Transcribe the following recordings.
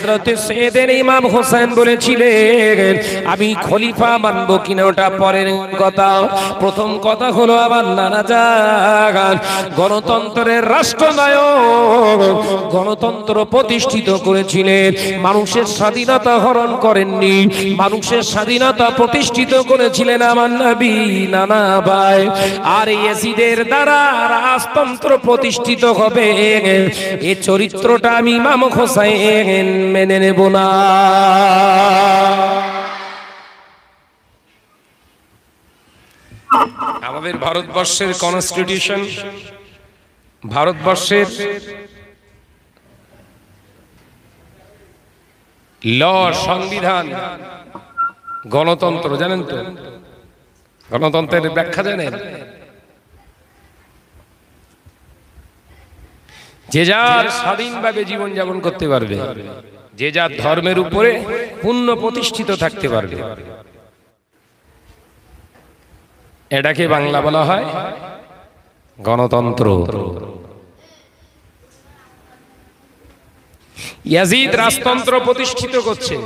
হযরতে সাইয়েদনা ইমাম হোসেন বলেছিলেন আমি খলিফা মানব কিনা ওটা পরের কথা, প্রথম কথা হলো আমার নানা জান গণতন্ত্রের রাষ্ট্রনায়ক, গণতন্ত্র প্রতিষ্ঠিত করেছিলেন, মানুষের স্বাধীনতা হরণ করেননি, মানুষের স্বাধীনতা প্রতিষ্ঠিত করেছিলেন আমার নবী নানা ভাই। আর ইয়াজিদের দ্বারা রাজতন্ত্র প্রতিষ্ঠিত হবে এই চরিত্রটা আমি ইমাম হোসেন মেনে নেব না। আমাদের ভারতবর্ষের কনস্টিটিউশন, ভারতবর্ষের ল, সংবিধান, গণতন্ত্র জানেন তো? গণতন্ত্রের ব্যাখ্যা জানেন? যে যার স্বাধীনভাবে জীবন যাপন করতে পারবে, যে যার ধর্মের উপরে পূর্ণ প্রতিষ্ঠিত থাকতে পারবে, এটাকে বাংলা বলা হয় গণতন্ত্র। ইয়াজিদ রাজতন্ত্র প্রতিষ্ঠিত করছে।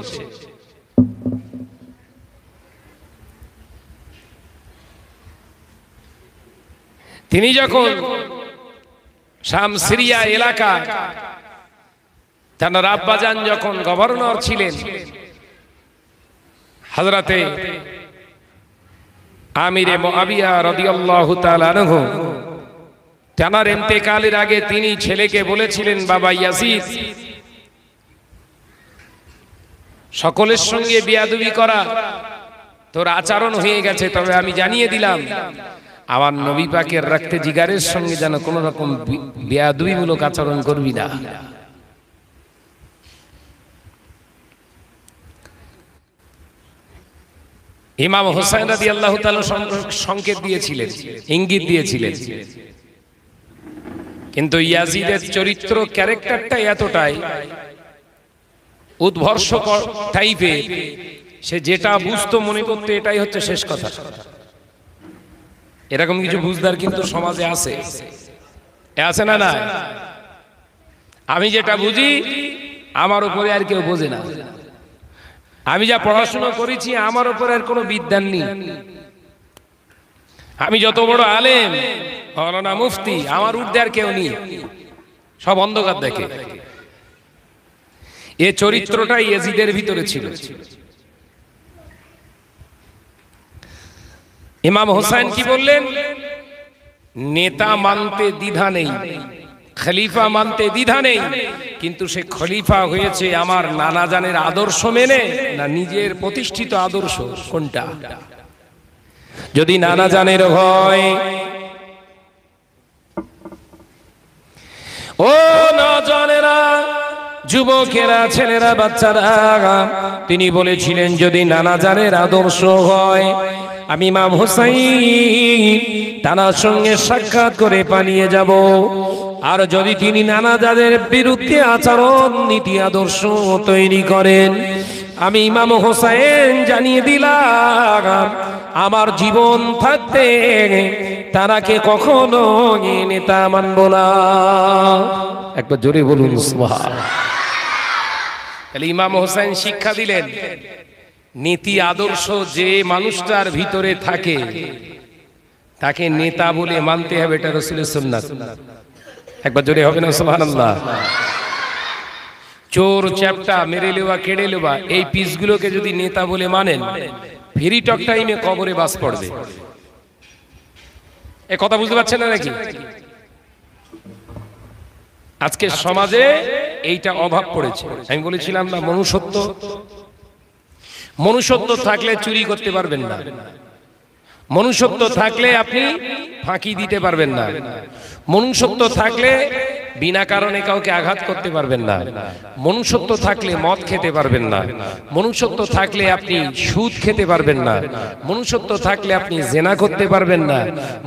তিনি যখন শাম সিরিয়া এলাকা তার আব্বাজান যখন গভর্নর ছিলেন, হযরতে আমিরে মুআবিয়া রাদিয়াল্লাহু তাআলা আনহু, তার ইন্তেকালের আগে তিনি ছেলেকে বলেছিলেন বাবা ইয়াজিদ, সকলের সঙ্গে বেয়াদবি করা তোর আচরণ হয়ে গেছে, তবে আমি জানিয়ে দিলাম আমার নবী পাকের রক্তে জিগারের সঙ্গে যেন কোন রকম বেয়াদবিমূলক আচরণ করবি না। ইমাম হোসেন রাদিয়াল্লাহু তাআলা সংকেত দিয়েছিলেন, ইঙ্গিত দিয়েছিলেন, কিন্তু ইয়াজিদের চরিত্র ক্যারেক্টারটা এতটাই উদ্ভর্ষকর টাইপের, সে যেটা বুঝতো মনে করতে এটাই হচ্ছে শেষ কথা। এরকম কিছু বুঝদার কিন্তু সমাজে আছে, আছে না? না, আমি যেটা বুঝি আমার উপরে আর কেউ বোঝে না, আমি যা পড়াশোনা করেছি আমার উপরে আর কোনো বিদ্যান নেই, আমি যত বড় আলেম মাওলানা মুফতি আমার ঊর্ধ্বে আর কেউ নেই, সব অন্ধকার দেখে। এই চরিত্রটাই ইয়াজিদের ভিতরে ছিল। ইমাম হোসেন কি বললেন? নেতা মানতে দ্বিধা নেই, খলিফা মানতে দ্বিধা নেই, কিন্তু সে খলিফা হয়েছে আমার নানা জানের আদর্শ মেনে না নিজের প্রতিষ্ঠিত আদর্শ, কোনটা? যদি নানা জানের হয়, ও না জানেরা, যুবকেরা, ছেলেরা, বাচ্চারা, তিনি বলেছিলেন যদি নানা জানের আদর্শ হয় আমি ইমাম হোসেন তার সঙ্গে সাক্ষাৎ করে পালিয়ে যাব, আর যদি তিনি নানা জানের বিরুদ্ধে আচরণ নীতি আদর্শ তৈরি করেন আমি ইমাম হোসেন জানিয়ে দিলাম আমার জীবন থাকতে তারাকে কখনো নেতা মানব না। একবার জোরে বলুন সুবহানাল্লাহ। তাহলে ইমাম হোসেন শিক্ষা দিলেন নীতি আদর্শ যে মানুষটার ভিতরে থাকে তাকে নেতা বলে মানতে হবে, এটা রাসূলের সুন্নাত। একবার জোরে হবে না সুবহানাল্লাহ। চোর, চ্যাপ্টা, মেরে লেওয়া, কেড়ে লেওয়া এই পিসগুলোকে যদি নেতা বলে মানেন ফ্রি টক টাইমে কবরে বাস পড়বে। এ কথা বুঝতে পারছেন না নাকি? আজকে সমাজে এইটা অভাব পড়েছে। আমি বলেছিলাম না মনুষ্যত্ব, মনুষ্যত্ব থাকলে চুরি করতে পারবেন না, মনুষ্যত্ব থাকলে আপনি ফাঁকি দিতে পারবেন না, মনুষ্যত্ব থাকলে বিনা কারণে কাউকে আঘাত করতে পারবেন না, মনুষ্যত্ব থাকলে মদ খেতে পারবেন না, মনুষ্যত্ব থাকলে আপনি সুদ খেতে পারবেন না, মনুষ্যত্ব থাকলে আপনি জেনা করতে পারবেন না,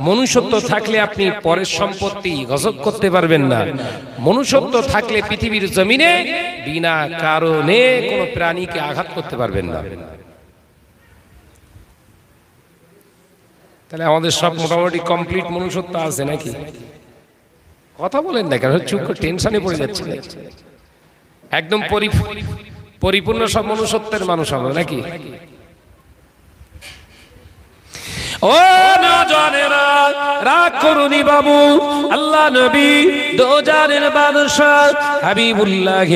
মনুষ্যত্ব থাকলে আপনি পরের সম্পত্তি গজব করতে পারবেন না, মনুষ্যত্ব থাকলে পৃথিবীর জমিনে বিনা কারণে কোনো প্রাণীকে আঘাত করতে পারবেন না। তাহলে আমাদের সব মোটামুটি কমপ্লিট মনুষ্যত্ব আছে নাকি? কথা বলেন না কেন? চুপ করে টেনশনে পড়ে যাচ্ছে। একদম পরিপূর্ণ সব মনুষ্যত্বের মানুষ হবে নাকি? ও নওজওয়ানেরা, রাগ করুনি বাবু। আল্লাহ নবী দোজানের বাদশা হাবিবুল্লাহ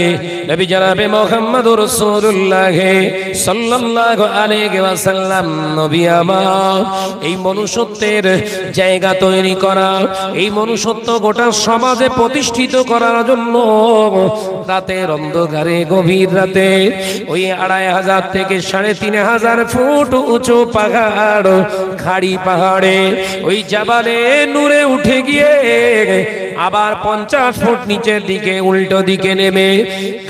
নবী জনাবে মুহাম্মদুর রাসূলুল্লাহ সাল্লাল্লাহু আলাইহি ওয়াসাল্লাম নবী আমার এই মনুষ্যত্বের জায়গা তৈরি করা, এই মনুষ্যত্ব গোটা সমাজে প্রতিষ্ঠিত করার জন্য রাতের অন্ধকারে গভীর রাতে ওই 2500 থেকে 3500 ফুট উঁচু পাহাড় খাড়ি পাহাড়ে ওই জাবালে নূরে উঠে গিয়ে আবার 50 ফুট নিচের দিকে উল্টো দিকে নেমে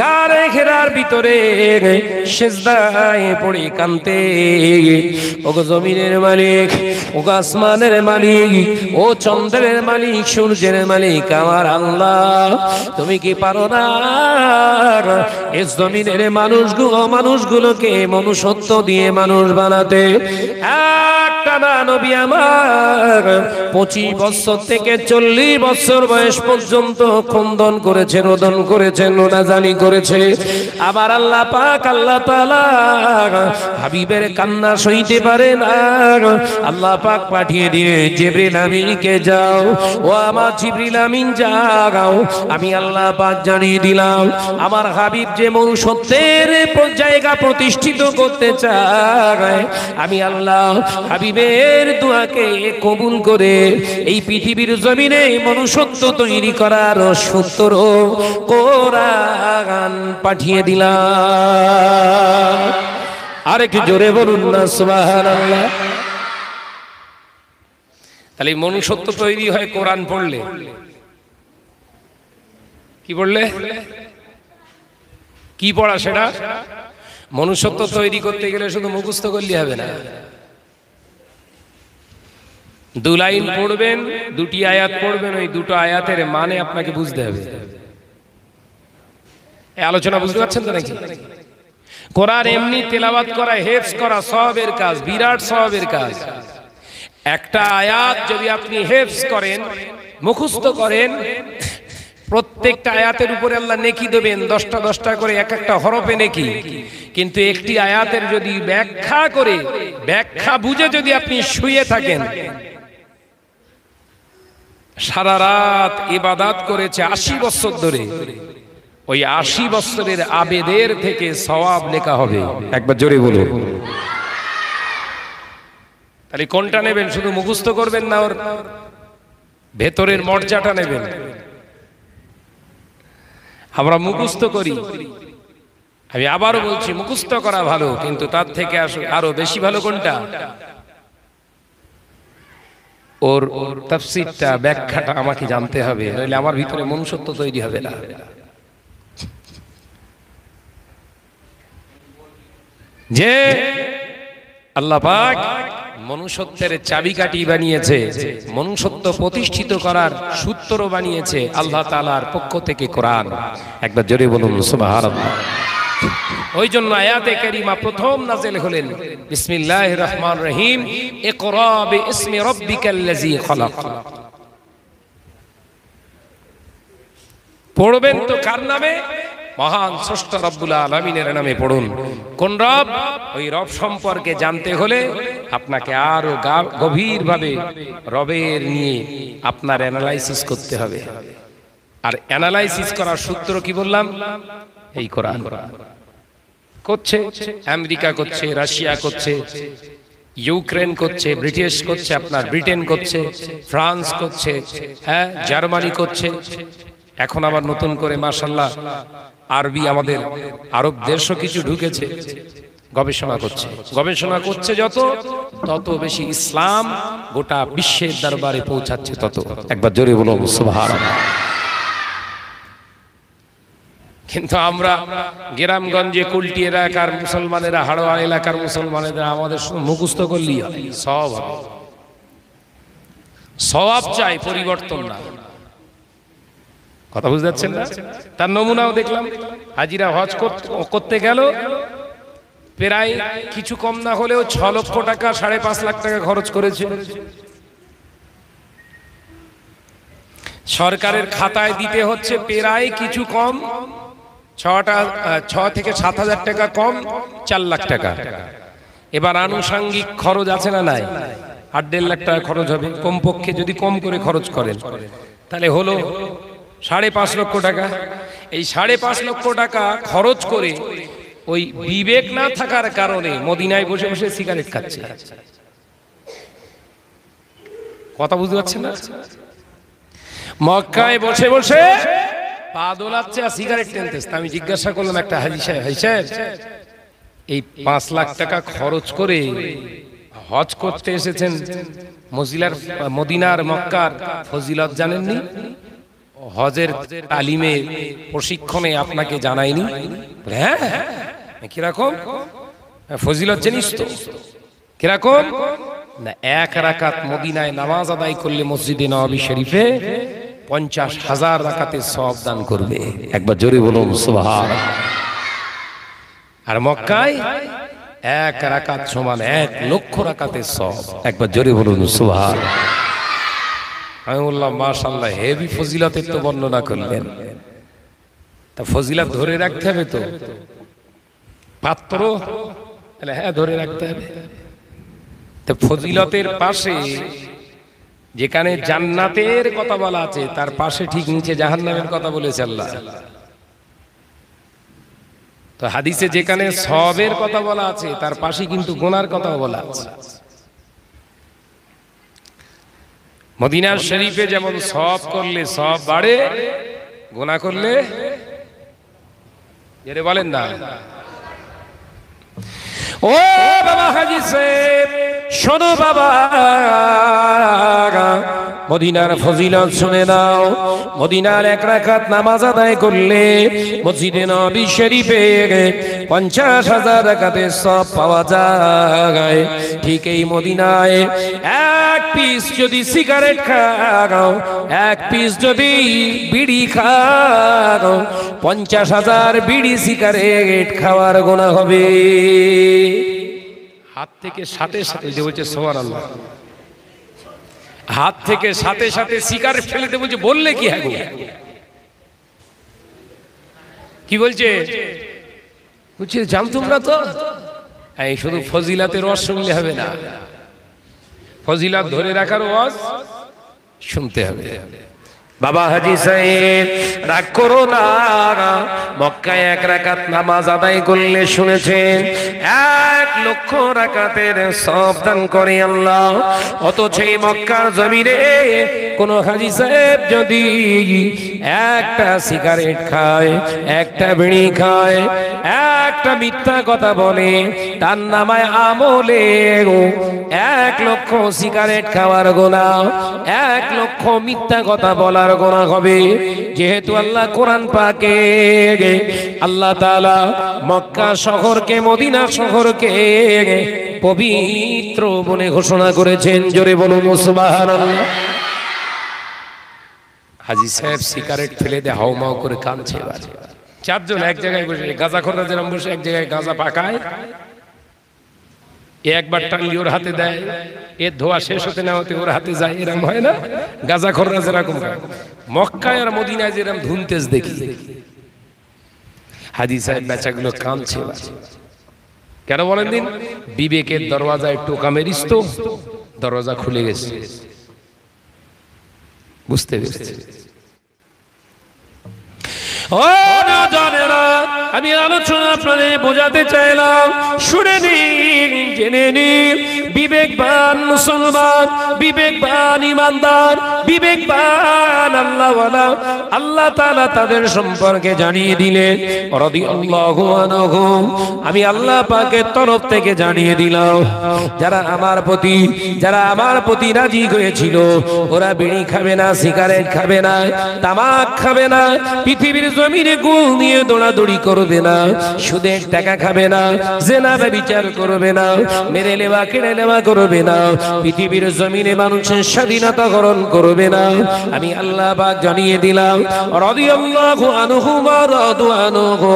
গারে ঘেরার ভিতরে সিজদায় পড়ে কাঁদতে, ওগো জমিনের মালিক, ওগো আসমানের মালিক, ও চন্দ্রের মালিক, সূর্যের মালিক আমার আল্লাহ, তুমি কি পারো না এই জমিনের মানুষগুলোকে মনুষ্যত্ব দিয়ে মানুষ বানাতে? একটা না নবী আমার 25 বছর থেকে 40 বছর বয়স পর্যন্ত খন্দন করেছে, রোদন করেছে, নোনাজানি করেছে। আবার আল্লাহ পাক আল্লাহ তাআলা হাবিবের কান্না সইতে পারে না, আল্লাহ পাক পাঠিয়ে দিয়ে জিবরিল আমিনকে, যাও ও আমার জিবরিল আমিন যাও, আমি আল্লাহ পাক জানিয়ে দিলাম আমার হাবিব যে মনুষ্যত্বের জায়গা প্রতিষ্ঠিত করতে চায়, আমি আল্লাহ হাবিবের দোয়াকে কবুল করে এই পৃথিবীর জমিনে মনুষ্যত্ব তৈরি করার সূত্র কোরআন পাঠিয়ে দিলাম। আরে কি জোরে বলুন না সুবহানাল্লাহ। তাহলে মনুষ্যত্ব তৈরি হয় কোরআন পড়লে। কি পড়লে? কি পড়া সেটা? মনুষ্যত্ব তৈরি করতে গেলে শুধু মুখস্থ করলে হবে না, 2 লাইন পড়বেন, 2টি আয়াত পড়বেন, ওই 2টো আয়াতের মানে আপনাকে বুঝতে হবে। এই আলোচনা বুঝতে পারছেন তো নাকি? কোরআন এমনি তেলাওয়াত করা, হেফজ করা সওয়াবের কাজ, বিরাট সওয়াবের কাজ। একটা আয়াত যদি আপনি হেফজ করেন, মুখস্থ করেন, প্রত্যেকটা আয়াতের উপরে আল্লাহ নেকি দেবেন, 10টা 10টা করে, এক একটা হরফে নেকি। কিন্তু একটি আয়াতের যদি ব্যাখ্যা বুঝে যদি আপনি শুয়ে থাকেন, সারা রাত ইবাদত করেছে 80 বছর ধরে, ওই 80 বছরের আবেদের থেকে সওয়াব লেখা হবে। একবার জোরে বলুন। তাহলে কোনটা নেবেন? শুধু মুখস্থ করবেন না, ওর ভেতরের মর্যাদাটা নেবেন। আমরা মুখস্থ করি, আমি আবারও বলছি মুখস্থ করা ভালো, কিন্তু তার থেকে আরো বেশি ভালো কোনটা? ওর তাফসীরটা, ব্যাখ্যাটা আমাকে জানতে হবে, নইলে আমার ভিতরে মনুষ্যত্ব তৈরি হবে না। যে আল্লাহ পাক মনুষ্যত্বের চাবিকাঠি বানিয়েছে, মনুষ্যত্ব প্রতিষ্ঠিত করার সূত্র বানিয়েছে আল্লাহ তাআলার পক্ষ থেকে কোরআন। একবার জোরে বলুন সুবহানাল্লাহ। ওই জন্য আয়াতে কারিমা প্রথম নাযিল হলেন বিসমিল্লাহির রহমানির রহিম, ইকরা বিইসমি রাব্বিকাল্লাযী খলাক। পড়বেন তো কার নামে? মহান স্রষ্টা রব্বুল আলামিনের নামে পড়ুন। কোন রব? ওই রব সম্পর্কে জানতে হলে আপনাকে আরো গভীরভাবে রবের নিয়ে আপনার অ্যানালাইসিস করতে হবে। আর অ্যানালাইসিস করার সূত্র কি বললাম? এই কোরআন করছে, আমেরিকা করছে, রাশিয়া করছে, ইউক্রেন করছে, ব্রিটিশ করছে, আপনার ব্রিটেন করছে, ফ্রান্স করছে, হ্যাঁ জার্মানি করছে, এখন আবার নতুন করে মাশাআল্লাহ আরবি আমাদের আরব দেশও কিছু ঢুকেছে, গবেষণা করছে তত বেশি ইসলাম গোটা বিশ্বের দরবারে পৌঁছাচ্ছে তত। একবার জোরে বলুন সুবহানাল্লাহ। কিন্তু আমরা গ্রামগঞ্জে, কুলটি এলাকার মুসলমানেরা, হাড়োয়া এলাকার মুসলমানেরা আমাদের মুখস্থ করলেই সব হবে, সওয়াব চাই, পরিবর্তন না। কথা বুঝতে পারছেন না? তার নমুনাও দেখলাম, হাজিরা হজ করতে গেল, প্রায় কিছু কম না হলেও 6 লক্ষ টাকা, 5.5 লাখ টাকা খরচ করেছে। সরকারের খাতায় দিতে হচ্ছে প্রায় কিছু কম ছ থেকে 7,000 টাকা কম, 4 লাখ টাকা। এবার আনুষঙ্গিক খরচ আছে না নাই? 8-1.5 লাখ টাকা খরচ হবে কমপক্ষে, যদি কম করে খরচ করেন তাহলে হলো 5.5 লক্ষ টাকা। এই 5.5 লক্ষ টাকা খরচ করে ওই বিবেক না থাকার কারণে মদিনায় বসে বসে সিগারেট খাচ্ছে। কথা বুঝতে পারছেন না? মক্কায় বসে বসে পা দোলাচ্ছে আর সিগারেট টানতেছে। আমি জিজ্ঞাসা করলাম একটা হাজী সাহেব, এই 5 লাখ টাকা খরচ করে হজ করতে এসেছেন, মদিনার মক্কার ফজিলত জানেননি? হজের তালিমে প্রশিক্ষণে আপনাকে জানায়নি? হ্যাঁ, কিরকম ফজিলত জানিস তো? কিরকম না, 1 রাকাত মদিনায় নামাজ আদায় করলে মসজিদে নববী শরীফে 50,000 রাকাতের সওয়াব দান করবে। একবার জোরে বলুন সুবহানাল্লাহ। আর মক্কায় 1 রাকাত সমান 1 লক্ষ রাকাতের সওয়াব। একবার জোরে বলুন সুবহানাল্লাহ। আমি বললাম মাশাআল্লাহ, হেভি ফজিলতের তো বর্ণনা করলেন। তা ফজিলত ধরে রাখতে হবে তো, পাত্র হ্যাঁ ধরে রাখতে হবে। তো ফজিলতের পাশে যেখানে জান্নাতের কথা বলা আছে তার পাশে ঠিক নিচে জাহান্নামের কথা বলেছে আল্লাহ। তো হাদিসে যেখানে সওয়াবের কথা বলা আছে তার পাশে কিন্তু গুনার কথা বলা আছে। মদিনার শরীফে যেমন সওয়াব করলে সওয়াব বাড়ে, গুনাহ করলে এরে বলেন না। ও বাবা হাজী সাহেব শোনো বাবা, মদিনার ফজিলত শুনে দাও। মদিনার 1 রাকাত নামাজ আদায় করলে মসজিদে নববী শরীফে 50,000 রাকাতের সওয়াব পাওয়া যায়। ঠিক এই মদিনায় 1 পিস যদি সিগারেট খাও, 1 পিস যদি বিড়ি খাও, 50,000 বিড়ি সিগারেট খাওয়ার গুনাহ হবে। হাত থেকে সাথে সাথে যে বলছে সুবহানাল্লাহ, হাত থেকে সাথে সাথে সিগারেট ফেলে দেবো যে বললে কি হবে? কি বলছে? বলছে জানতুম না তো। এই শুধু ফজিলাতের ওয়াজ শুনলে হবে না, ফজিলাত ধরে রাখার ওয়াজ শুনতে হবে। বাবা হাজী সাহেব রাগ করো না, মক্কায় 1 রাকাত নামাজ আদায় করলে শুনেছেন 1 লক্ষ রাকাতের সওয়াব দান করে আল্লাহ। অথচ এই মক্কার জমিনে কোন হাজী সাহেব যদি একটা সিগারেট খায়, একটা বিড়ি খায়, একটা মিথ্যা কথা বলে, তার নামায় আমলে 1 লক্ষ সিগারেট খাওয়ার গুনাহ, 1 লক্ষ মিথ্যা কথা বলার গুনাহ হবে। যেহেতু আল্লাহ কোরআন পাকে আল্লাহ তাআলা মক্কা শহরকে, মদিনা শহরকে পবিত্র বলে ঘোষণা করেছেন। জোরে বলুন সুবহানাল্লাহ। হাজী সাহেব সিগারেট ফেলে দিয়ে হাউমাউ করে কাঁদছে। 4 জন এক জায়গায় বসে, গাঁজাখোররা যেরকম বসে এক জায়গায় গাঁজা পাকায়, একবার টানলি ওর হাতে দেয়, এর ধোয়া শেষ হতে না হতে ওর হাতে যায়, এরকম হয় না? গাঁজাখোররা যেরকম মক্কায় আর মদিনায় যেরকম ধুনতেজ দেখি, হাজী সাহেব বেচাগুলো কাঁদছে। কেন বলেন দিন? বিবেকের দরওয়াজায় টোকা মেরিস তো দরজা খুলে গেছে, বুঝতে পেরেছে? ও জানেরা, আমি আলোচনা আপনাদের বোঝাতে চাইলাম, শুনে নিন, জেনে নিন। বিবেকবান মুসলমান, বিবেকবান ইমানদার, বিবেকবান আল্লাহওয়ালা আল্লাহ তাআলা তাদের সম্পর্কে জানিয়ে দিলেন রাদিয়াল্লাহু আনহুম। আমি আল্লাহ পাকের তরফ থেকে জানিয়ে দিলাম, যারা আমার প্রতি রাজি হয়েছিল, ওরা বিড়ি খাবে না, সিগারেট খাবে না, তামাক খাবে না, পৃথিবীর জমিনে গুল নিয়ে দৌড়াদৌড়ি করবে করবে না, সুদের টাকা খাবে না, জেনা ব্যভিচার করবে না, মেরে নেওয়া কেড়ে নেওয়া করবে না, পৃথিবীর জমিনে মানুষের স্বাধীনতা হরণ করবে না। আমি আল্লাহ পাক জানিয়ে দিলাম, রাদিয়াল্লাহু আনহু ওয়া রাদু আনহু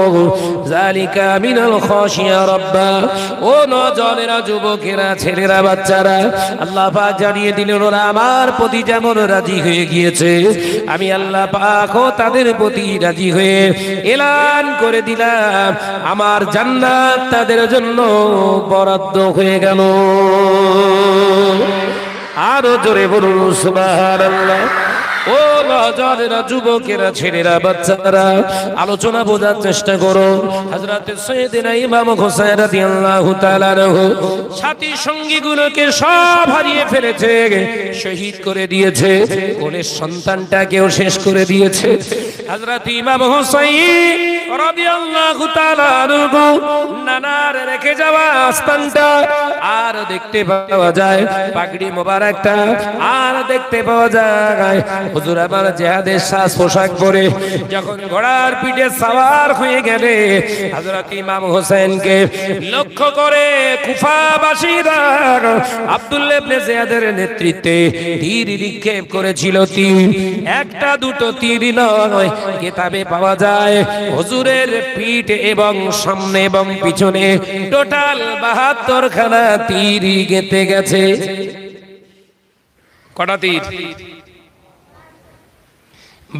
যালিকা মিনাল খাশিয়া রাব্বা। ও নওজওয়ানেরা, যুবকেরা, ছেলেরা, বাচ্চারা, আল্লাহ পাক জানিয়ে দিলেন ওরা আমার প্রতি যেমন রাজি হয়ে গিয়েছে, আমি আল্লাহ পাকও তাদের প্রতি রাজি হয়ে এলান করে দিলাম আমার জান্নাত তাদের জন্য বরাদ্দ হয়ে গেল। আরো জোরে বলুন সুবহানাল্লাহ। ও নওজওয়ানেরা, যুবকেরা, ছেলেরা, বাচ্চারা, আলোচনা বোঝার চেষ্টা করো। হযরত সাইয়েদনা ইমাম হোসেন রাদিয়াল্লাহু তাআলা আনহু সাথী সঙ্গীগুলোকে সব হারিয়ে ফেলেছে, শহীদ করে দিয়েছে, কোলের সন্তানটাকেও শেষ করে দিয়েছে। হযরত ইমাম হোসেন রাদিয়াল্লাহু তাআলা আনহু নানার রেখে যাওয়া আস্তানটা আর দেখতে পাওয়া যায়, পাগড়ি মোবারকটা আর দেখতে পাওয়া যায়। হুজুর আমার জিহাদের সাজ পোশাক পরে যখন ঘোড়ার পিঠে সওয়ার হয়ে গেলে হযরত ইমাম হোসেনকে লক্ষ্য করে কুফাবাসীরা আব্দুল্লাহ ইবনে জিয়াদের নেতৃত্বে তীর নিক্ষেপ করেছিল। তীর একটা দুটো তীর নয়, কিতাবে পাওয়া যায় হুজুরের পিঠ এবং সামনে এবং পিছনে টোটাল ৭২ খানা তীর গেঁথে গেছে। কটা তীর?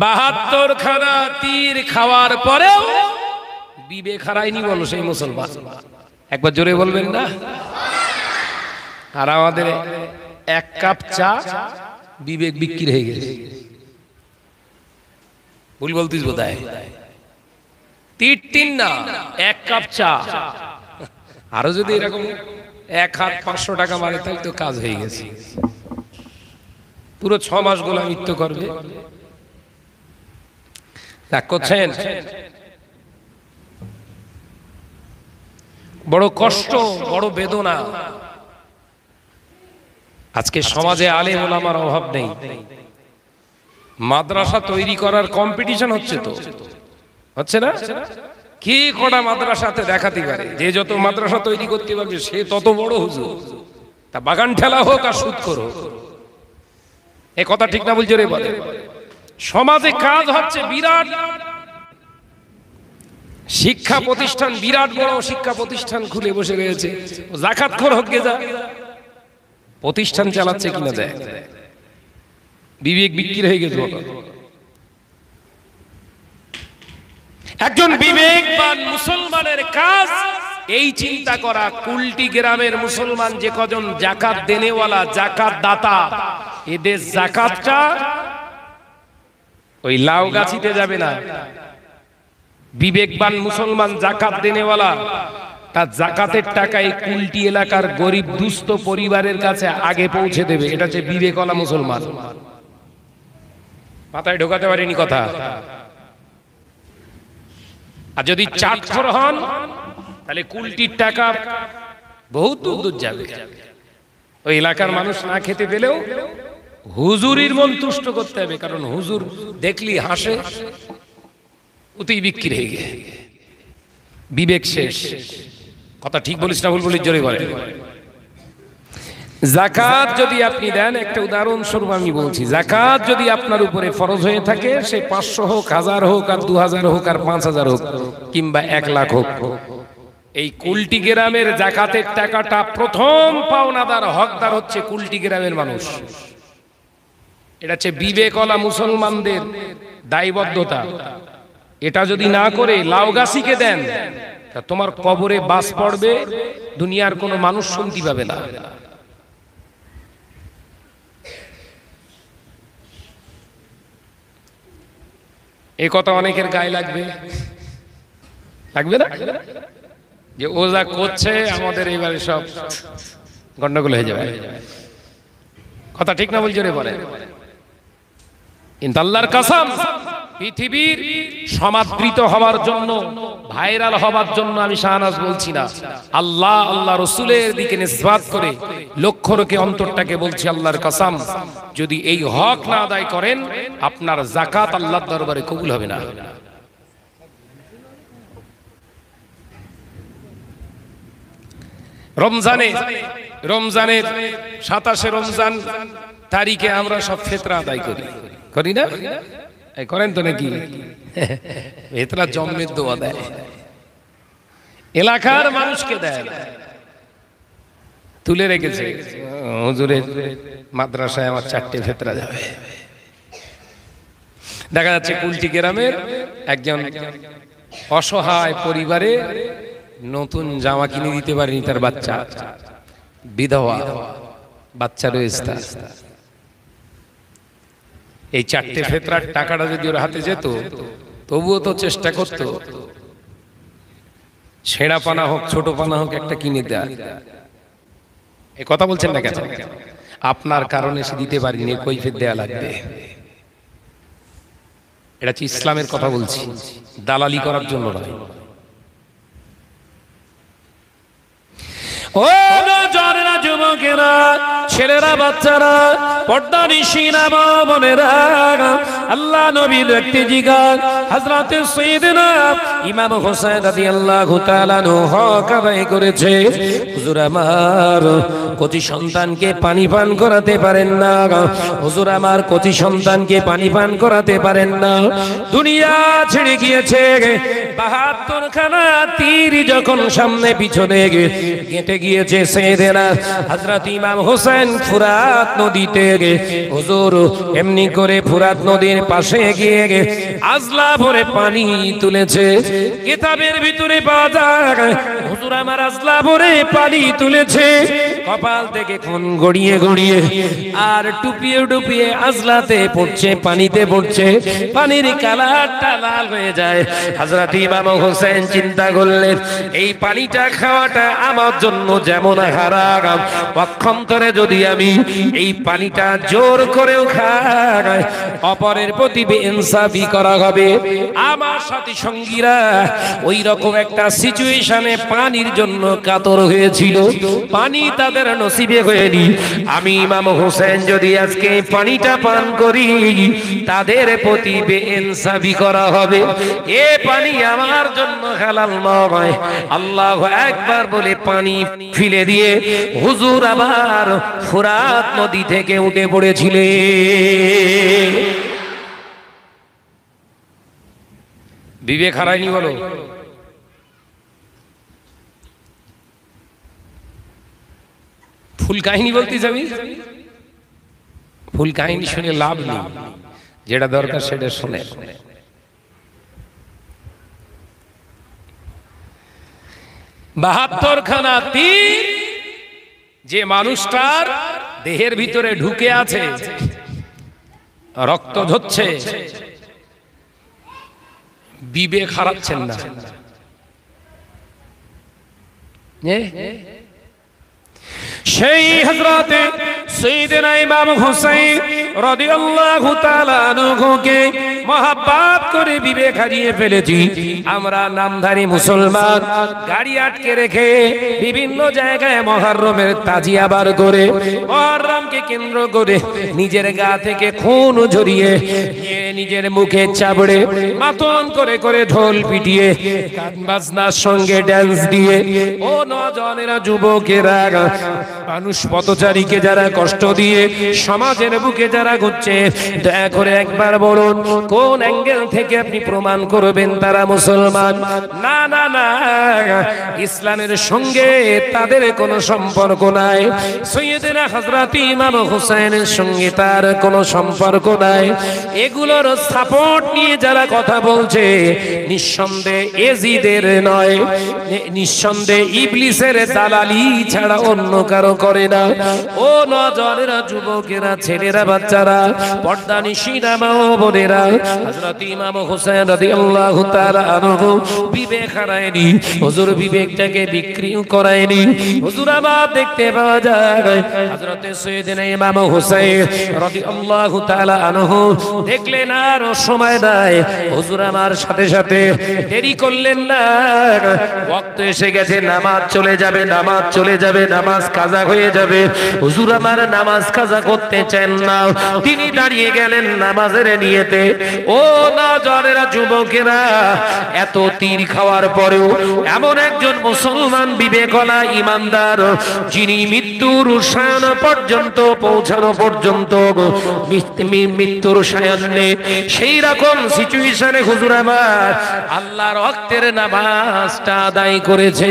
৭২ খানা তীর খাওয়ার পরেও বিবেক হারায়নি বলো সেই মুসলমান। একবার জোরে বলবেন না? আর আমাদের এক কাপ চা বিবেক বিক্রি হয়ে গেছে। ভুল বলতিস বোধহয়। তীর না, এক কাপ চা। আরো যদি এরকম এক হাত ৫০০ টাকা মারে তাহলে তো কাজ হয়ে গেছে। পুরো ৬ মাস গোলামিত্ব করবে। রাগ করছেন? বড় কষ্ট, বড় বেদনা। আজকে সমাজে আলেম ওলামার অভাব নেই, মাদ্রাসা তৈরি করার কম্পিটিশন হচ্ছে তো, হচ্ছে না? কি কটা মাদ্রাসাতে দেখাতে পারে, যে যত মাদ্রাসা তৈরি করতে পারবে সে তত বড় হুজুর। তা বাগান ঠেলা হোক আর সুদ করো, এ কথা ঠিক না বলছো রে? বলে সমাজে কাজ হচ্ছে বিরাট শিক্ষা প্রতিষ্ঠান, বিরাট বড় শিক্ষা প্রতিষ্ঠান খুলে বসে রয়েছে। যাকাতখোর হোক গে যা, প্রতিষ্ঠান চালাচ্ছে কিনা দেখ। বিবেক বিক্রি হয়ে গেছে। একজন বিবেকবান মুসলমানের কাজ এই চিন্তা করা, কুলটি গ্রামের মুসলমান যে কজন যাকাত দেনেওয়ালা, যাকাত দাতা, এদের যাকাতটা ওই লাউ গাছিতে যাবে না। বিবেকবান মুসলমান যাকাত দেনেওয়ালা তার যাকাতের টাকা এই কুলটি এলাকার গরিব দুস্থ পরিবারের কাছে আগে পৌঁছে দেবে। এটা হচ্ছে বিবেকওয়ালা মুসলমান। মাথায় ঢোকাতে পারিনি কথা। আর যদি চাটখোর হন তাহলে কুলটির টাকা বহুত দূর যাবে। ওই এলাকার মানুষ না খেতে পেলেও হুজুরির মন তুষ্ট করতে হবে, কারণ হুজুর দেখলি হাসে, ওতেই বিক্রি হয়ে গে। বিবেক শেষ। কথা ঠিক বলিস না ভুল বলিস? জোরে বলে। যাকাত যদি আপনি দেন, একটা উদাহরণস্বরূপ আমি বলছি, যাকাত যদি আপনার উপরে ফরজ হয়ে থাকে, সে ৫০০ হোক, ১০০০ হোক, আর ২০০০ হোক, আর ৫০০০ হোক, কিংবা ১,০০,০০০ হোক, এই কুলটি গ্রামের যাকাতের টাকাটা প্রথম পাওনাদার, হকদার হচ্ছে কুলটি গ্রামের মানুষ। এটা হচ্ছে বিবেকওয়ালা মুসলমানদের দায়বদ্ধতা। এটা যদি না করে লাউগাছিকে দেন, তা তোমার কবরে বাস পড়বে, দুনিয়ার কোনো মানুষ শুনতে পাবে না। এই কথা অনেকের গায়ে লাগবে, লাগবে না? যে ও যা করছে আমাদের এইবারে সব গন্ডগোল হয়ে যাবে। কথা ঠিক না বলছো রে? বলে কিন্তু আল্লাহর কসম, পৃথিবীর সমাদৃত হওয়ার জন্য, ভাইরাল হওয়ার জন্য আমি শাহনাজ বলছি না, আল্লাহ আল্লাহ রসুলের দিকে নিসবাত করে লক্ষ রেখে অন্তরটাকে বলছি, আল্লাহর কসম, যদি এই হক না আদায় করেন, আপনার যাকাত আল্লাহর দরবারে কবুল হবে না। রমজানের 27 রমজান তারিখে আমরা সব ফিতরা আদায় করি না? করেন তো নাকি? ফিতরা জন্মের দোয়া দেয়, এলাকার মানুষকে দেয়, তুলে রেখেছে। হুজুরের মাদ্রাসায় আমার 4টে ফিতরা যাবে। দেখা যাচ্ছে কুলটি গ্রামের একজন অসহায় পরিবারে নতুন জামা কিনে দিতে পারেনি তার বাচ্চা, বিধবা বাচ্চা রয়েছে তার। এই 4টে ফিতরার টাকাটা যদি ওর হাতে যেত, তবুও তো চেষ্টা করতো ছেঁড়া পানা হোক ছোট পানা হোক একটা কিনে দেয়া। এই কথা বলছেন না কেন? আপনার কারণে সে দিতে পারিনি, কৈফিয়ত দেয়া লাগবে। এটা হচ্ছে ইসলামের কথা বলছি, দালালি করার জন্য নয়। ও নজরেরা, যুবকেরা, ছেলেরা, বাচ্চারা, পর্দানিশিনা মা বোনেরা, আল্লাহ নবীর একটি জিগার হযরতে সাইয়েদনা ইমাম হোসেন রাদিয়াল্লাহু তাআলা হক আদায় করেছে। হুজুর আমার কচি সন্তানকে পানি পান করাতে পারেন না, হুজুর আমার কচি সন্তানকে পানি পান করাতে পারেন না। দুনিয়া ছেড়ে গিয়েছে, 72 খানা তীর যখন সামনে পিছনে গেটে গিয়েছে, সাইয়েদনা হযরত ইমাম হোসেন ফুরাত নদীতে হুজুর এমনি করে ফুরাত নদীর পাশে গিয়ে আজলা ভরে পানি তুলেছে। কিতাবের ভিতরে পাওয়া যায় হুজুর আমার আজলা ভরে পানি তুলেছে, কপাল থেকে খুন গড়িয়ে গড়িয়ে আর টুপিয়ে টুপিয়ে আজলাতে পড়ছে, পানিতে পড়ছে, পানির কালারটা লাল হয়ে যায়। হযরত ইমাম হোসেন চিন্তা করলেন, এই পানিটা খাওয়াটা আমার জন্য যেমন হারাম, পক্ষান্তরে যদি আমি এই পানিটা জোর করেও খাই, অপরের প্রতি বেইনসাফি করা হবে। আমার সাথী সঙ্গীরা ওই রকম একটা সিচুয়েশনে পানির জন্য কাতর হয়েছিল, পানি তাদের নসিবে হয়নি। আমি ইমাম হোসেন যদি আজকে পানিটা পান করি, তাদের প্রতি বেইনসাফি করা হবে, এ পানি আমার জন্য হালাল নয়। আল্লাহু আকবার বলে পানি ফেলে দিয়ে হুজুর আবার ফুরাত নদী থেকে উঠে পড়েছিলেন। বিবেক হারায়নি বলো? ফুল কাহিনী বলতে যাবি, ফুল কাহিনী শুনে লাভ নেই, যেটা দরকার সেটা শুনে। 72 খানা তীর যে মানুষটার দেহের ভিতরে ঢুকে আছে, রক্ত ঝরছে, বিবেক হারাচ্ছেন না। সেই হযরতে সাইয়েদনা ইমাম হুসাইন রাদিয়াল্লাহু তাআলা আনহুকে মহব্বত করে বিবেক হারিয়ে ফেলেছি আমরা নামধারী মুসলমান। গাড়ি আটকে রেখে বিভিন্ন জায়গায় মুহররমের তাজিয়া বার করে, মুহররমকে কেন্দ্র করে নিজের গা থেকে খুন ঝরিয়ে নিজের মুখে চাবড়ে মাতন করে করে ঢোল পিটিয়ে গান বাজনার সঙ্গে ড্যান্স দিয়ে, ও নওজওয়ানেরা, যুবকেরা, মানুষ পথচারীকে যারা কষ্ট দিয়ে সমাজের বুকে যারা ঘুরছে, দয়া করে একবার বলুন কোন অ্যাঙ্গেল থেকে আপনি প্রমাণ করবেন তারা মুসলমান? না না না, ইসলামের সঙ্গে তাদের কোনো সম্পর্ক নাই। সৈয়দনা হযরত ইমাম হুসাইনের সঙ্গে তার কোনো সম্পর্ক নাই। এগুলোর সাপোর্ট নিয়ে যারা কথা বলছে, নিঃসন্দেহে এজিদের নয়, নিঃসন্দেহে ইবলিসের দালালি ছাড়া অন্য কারো করে না। ও নওজওয়ানেরা, যুবকেরা, ছেলেরা, বাচ্চারা, পর্দানিশিনা মা ও বোনেরা, হযরত ইমাম হোসেন রাদিয়াল্লাহু তাআলা আনহু বিবেক হারায়নি, হুজুর বিবেকটাকে বিক্রি করায়নি। হুজুর আবার দেখতে পাওয়া যায় হযরত সাইয়েদনা ইমাম হোসেন রাদিয়াল্লাহু তাআলা আনহু দেখলেন কেনার সময় নাই। হুজুর আমার সাথে সাথে দেরি করলেন না, ওয়াক্ত এসে গেছে, নামাজ চলে যাবে, নামাজ চলে যাবে, নামাজ কাজা হয়ে যাবে। হুজুর আমার নামাজ কাজা করতে চান না, তিনি দাঁড়িয়ে গেলেন নামাজের নিয়তে। ও নওজওয়ানেরা, যুবকেরা, এত তীর খাওয়ার পরেও এমন একজন মুসলমান বিবেকওয়ালা ইমানদার, যিনি মৃত্যুর সায়ন পর্যন্ত পৌঁছানো পর্যন্ত মৃত্যুর সায়নে সেই রকম সিচুয়েশনে হুজুর আমার আল্লাহর ওয়াক্তের নামাজটা আদায় করেছে।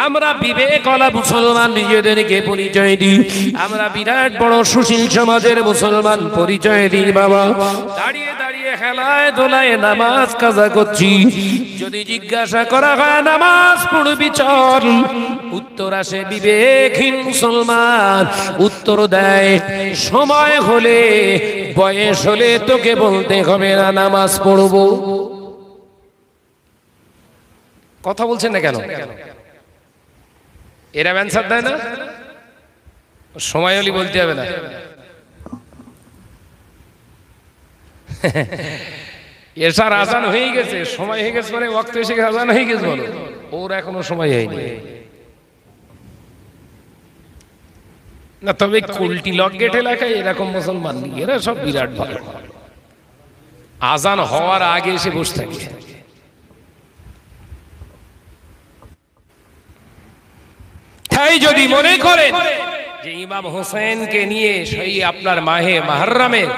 আমরা বিবেকওয়ালা মুসলমান নিজেদেরকে পরিচয় দিই, আমরা বিরাট বড় সুশীল সমাজের মুসলমান পরিচয় দিই। বাবা, দাঁড়িয়ে দাঁড়িয়ে হেলায় দোলায় নামাজ কাজা করছি। যদি জিজ্ঞাসা করা হয় নামাজ পড়বি চল, উত্তর আসে বিবেকহীন মুসলমান উত্তর দেয় সময় হলে, বয়স হলে তোকে বলতে হবে না নামাজ পড়বো। কথা বলছেন না কেন? এরা অ্যান্সার দেয় না, সময় হলে বলতে হবে না। এসার আজান হয়ে গেছে, সময় হয়ে গেছে, মানে ওয়াক্ত এসে গেছে, আজান হয়ে গেছে, বলো ওর এখনো সময় হয়নি না। তবে কুলটি লকগেট এলাকায় এরকম মুসলমান নেই, এরা সব বিরাট ভালো, আজান হওয়ার আগে এসে বসে থাকে। তাই যদি মনে করেন যে ইমাম হোসেনকে নিয়ে সেই আপনার মাহে মুহররমের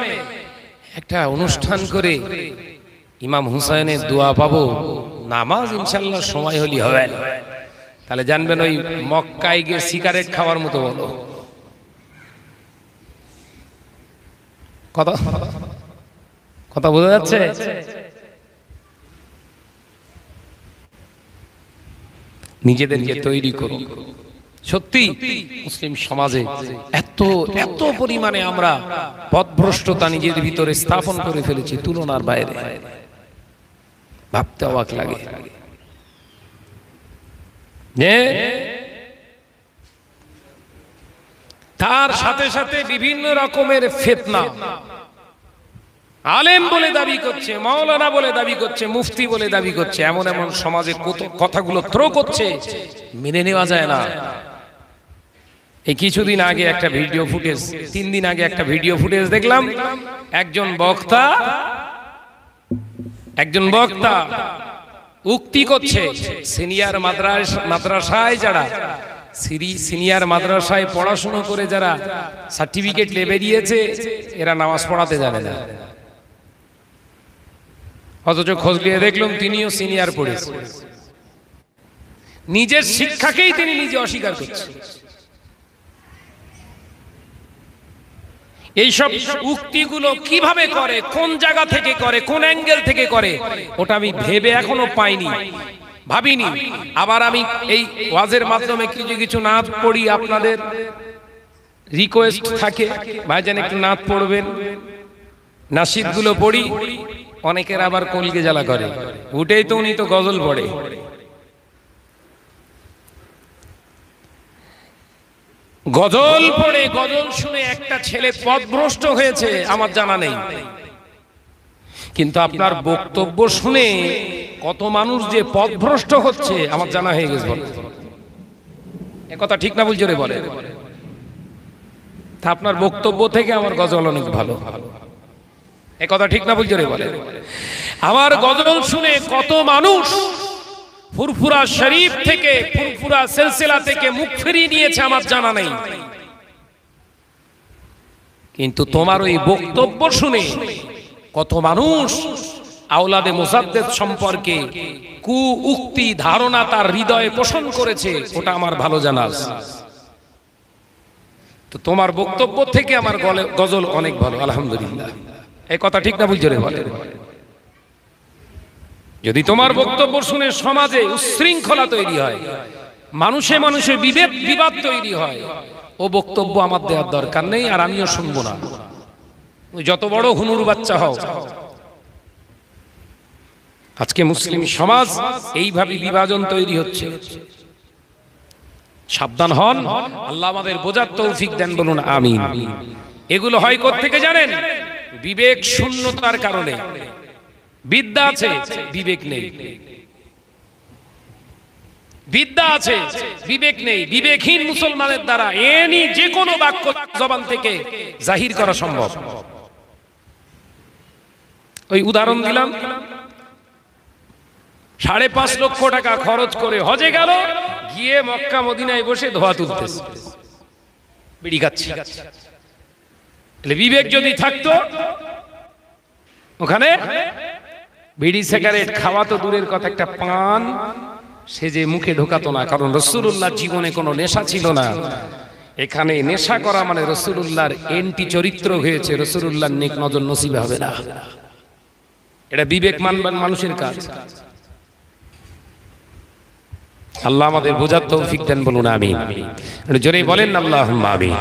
একটা অনুষ্ঠান করে ইমাম হুসাইনের দোয়া পাবো, নামাজ ইনশাআল্লাহ সময় হলি হবে, তাহলে জানবেন ওই মক্কায় গিয়ে সিগারেট খাওয়ার মতো বলো। কথা কথা বোঝা যাচ্ছে? নিজেদেরকে তৈরি করুন। সত্যি মুসলিম সমাজে এত এত পরিমাণে আমরা পথভ্রষ্টতা নিজের ভিতরে স্থাপন করে ফেলেছি, তুলনার বাইরে, ভাবতে অবাক লাগে। তার সাথে সাথে বিভিন্ন রকমের ফিতনা, আলেম বলে দাবি করছে, মাওলানা বলে দাবি করছে, মুফতি বলে দাবি করছে, এমন এমন সমাজে কত কথাগুলো থ্রো করছে, মেনে নেওয়া যায় না। এই কিছুদিন আগে একটা ভিডিও ফুটেজ, 3 দিন আগে একটা ভিডিও ফুটেজ দেখলাম, একজন বক্তা উক্তি করছে, সিনিয়র মাদ্রাসায় যারা সিনিয়র মাদ্রাসায় পড়াশোনা করে যারা সার্টিফিকেট লে বেরিয়েছে, এরা নামাজ পড়াতে জানে না। অথচ খোঁজ নিয়ে দেখলাম তিনিও সিনিয়র পড়েছে, নিজের শিক্ষাকেই তিনি নিজে অস্বীকার করছেন। এইসব উক্তিগুলো কিভাবে করে, কোন জায়গা থেকে করে, কোন অ্যাঙ্গেল থেকে করে, ওটা আমি ভেবে এখনো পাইনি, ভাবিনি। আবার আমি এই ওয়াজের মাধ্যমে কিছু কিছু নাত পড়ি, আপনাদের রিকোয়েস্ট থাকে ভাইজান একটু নাত পড়বেন, নাশিদগুলো পড়ি। অনেকের আবার কলকে জ্বালা করে, উঠেই তো উনি তো গজল পড়ে। গজল পড়ে, গজল শুনে একটা ছেলে পথভ্রষ্ট হয়েছে আমার জানা নেই, কিন্তু আপনার বক্তব্য শুনে কত মানুষ যে পথভ্রষ্ট হচ্ছে আমার জানা হয়ে গেছে। একথা ঠিক না বলছো রে? বলে তা আপনার বক্তব্য থেকে আমার গজল অনেক ভালো, একথা ঠিক না বলছো রে? বলে আমার গজল শুনে কত মানুষ ফুরফুরা শরীফ থেকে, ফুরফুরা সিলসিলা থেকে মুখ ফিরিয়ে নিয়েছে আমার জানা নেই, কিন্তু তোমার ওই বক্তব্য শুনে কত মানুষ আওলাদে মুজাদ্দেদ সম্পর্কে কু উক্তি ধারণা তার হৃদয়ে পোষণ করেছে, ওটা আমার ভালো জানা আছে। তো তোমার বক্তব্য থেকে আমার গজল অনেক ভালো, আলহামদুলিল্লাহ। এই কথা ঠিক না বলছো রে? বলে যদি তোমার বক্তব্য শুনে সমাজে উচ্ছৃঙ্খলা তৈরি হয়, মানুষে মানুষে বিবাদ তৈরি হয়, ও বক্তব্য আমার দেওয়ার দরকার নেই, আর আমিও শুনবো না। যত বড় হুনুর বাচ্চা হও, আজকে মুসলিম সমাজ এইভাবে বিভাজন তৈরি হচ্ছে। সাবধান হন, আল্লাহ আমাদের বোঝার তৌফিক দেন, বলুন আমিন। এগুলো হয় কোত্থেকে জানেন? বিবেক শূন্যতার কারণে। বিদ্যা আছে, বিবেক নেই। বিদ্যা আছে, বিবেক নেই। বিবেকহীন মুসলমানের দ্বারা এনি যে কোনো বাক্য জবান থেকে জাহির করা সম্ভব। ওই উদাহরণ দিলাম, 5.5 লক্ষ টাকা খরচ করে হজে গেল, গিয়ে মক্কা মদিনায় বসে ধোয়া তুলতেছে, বিড়ি খাচ্ছে। বিবেক যদি থাকতো, ওখানে বিড়ি সিগারেট খাওয়া তো দূরের কথা, একটা পান সে যে মুখে ঢোকাতো না, কারণ রাসূলুল্লাহর জীবনে কোনো নেশা ছিল না। এখানে নেশা করা মানে রাসূলুল্লাহর এন্টি চরিত্র হয়েছে, রাসূলুল্লাহর নেক নজর নসিব হবে না। এটা বিবেক মানবান মানুষের কাজ। আল্লাহ আমাদের বোঝার তৌফিক দেন, বলুন আমিন। জোরে বলেন আল্লাহুম্মা আমিন।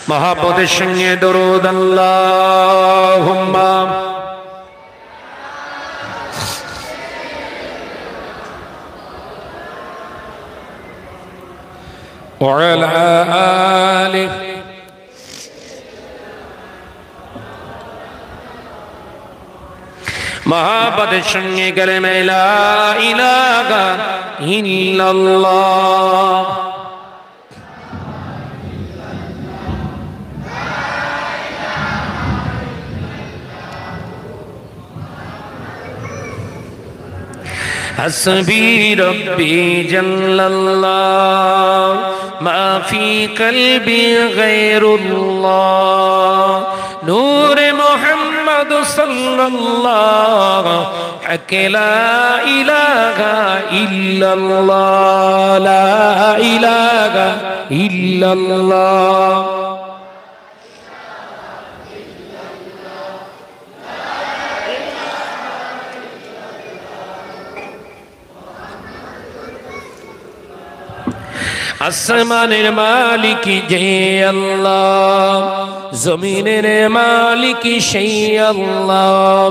মহব্বতের সঙ্গে দরুদ আল্লাহুম্মা ওয়া আলা আলিহি মহব্বতের সঙ্গে কালেমা লা ইলাহা ইল্লাল্লাহ। হাসবি রব্বি জাল্লাল্লাহ মা ফি কলবি গায়রুল্লাহ নূরে মুহাম্মদ সাল্লাল্লাহু লা ইলাহা ইল্লাল্লাহ লা ইলাহা ইল্লাল্লাহ। আসমানের মালিক যে আল্লাহ, জমিনের মালিক সেই আল্লাহ,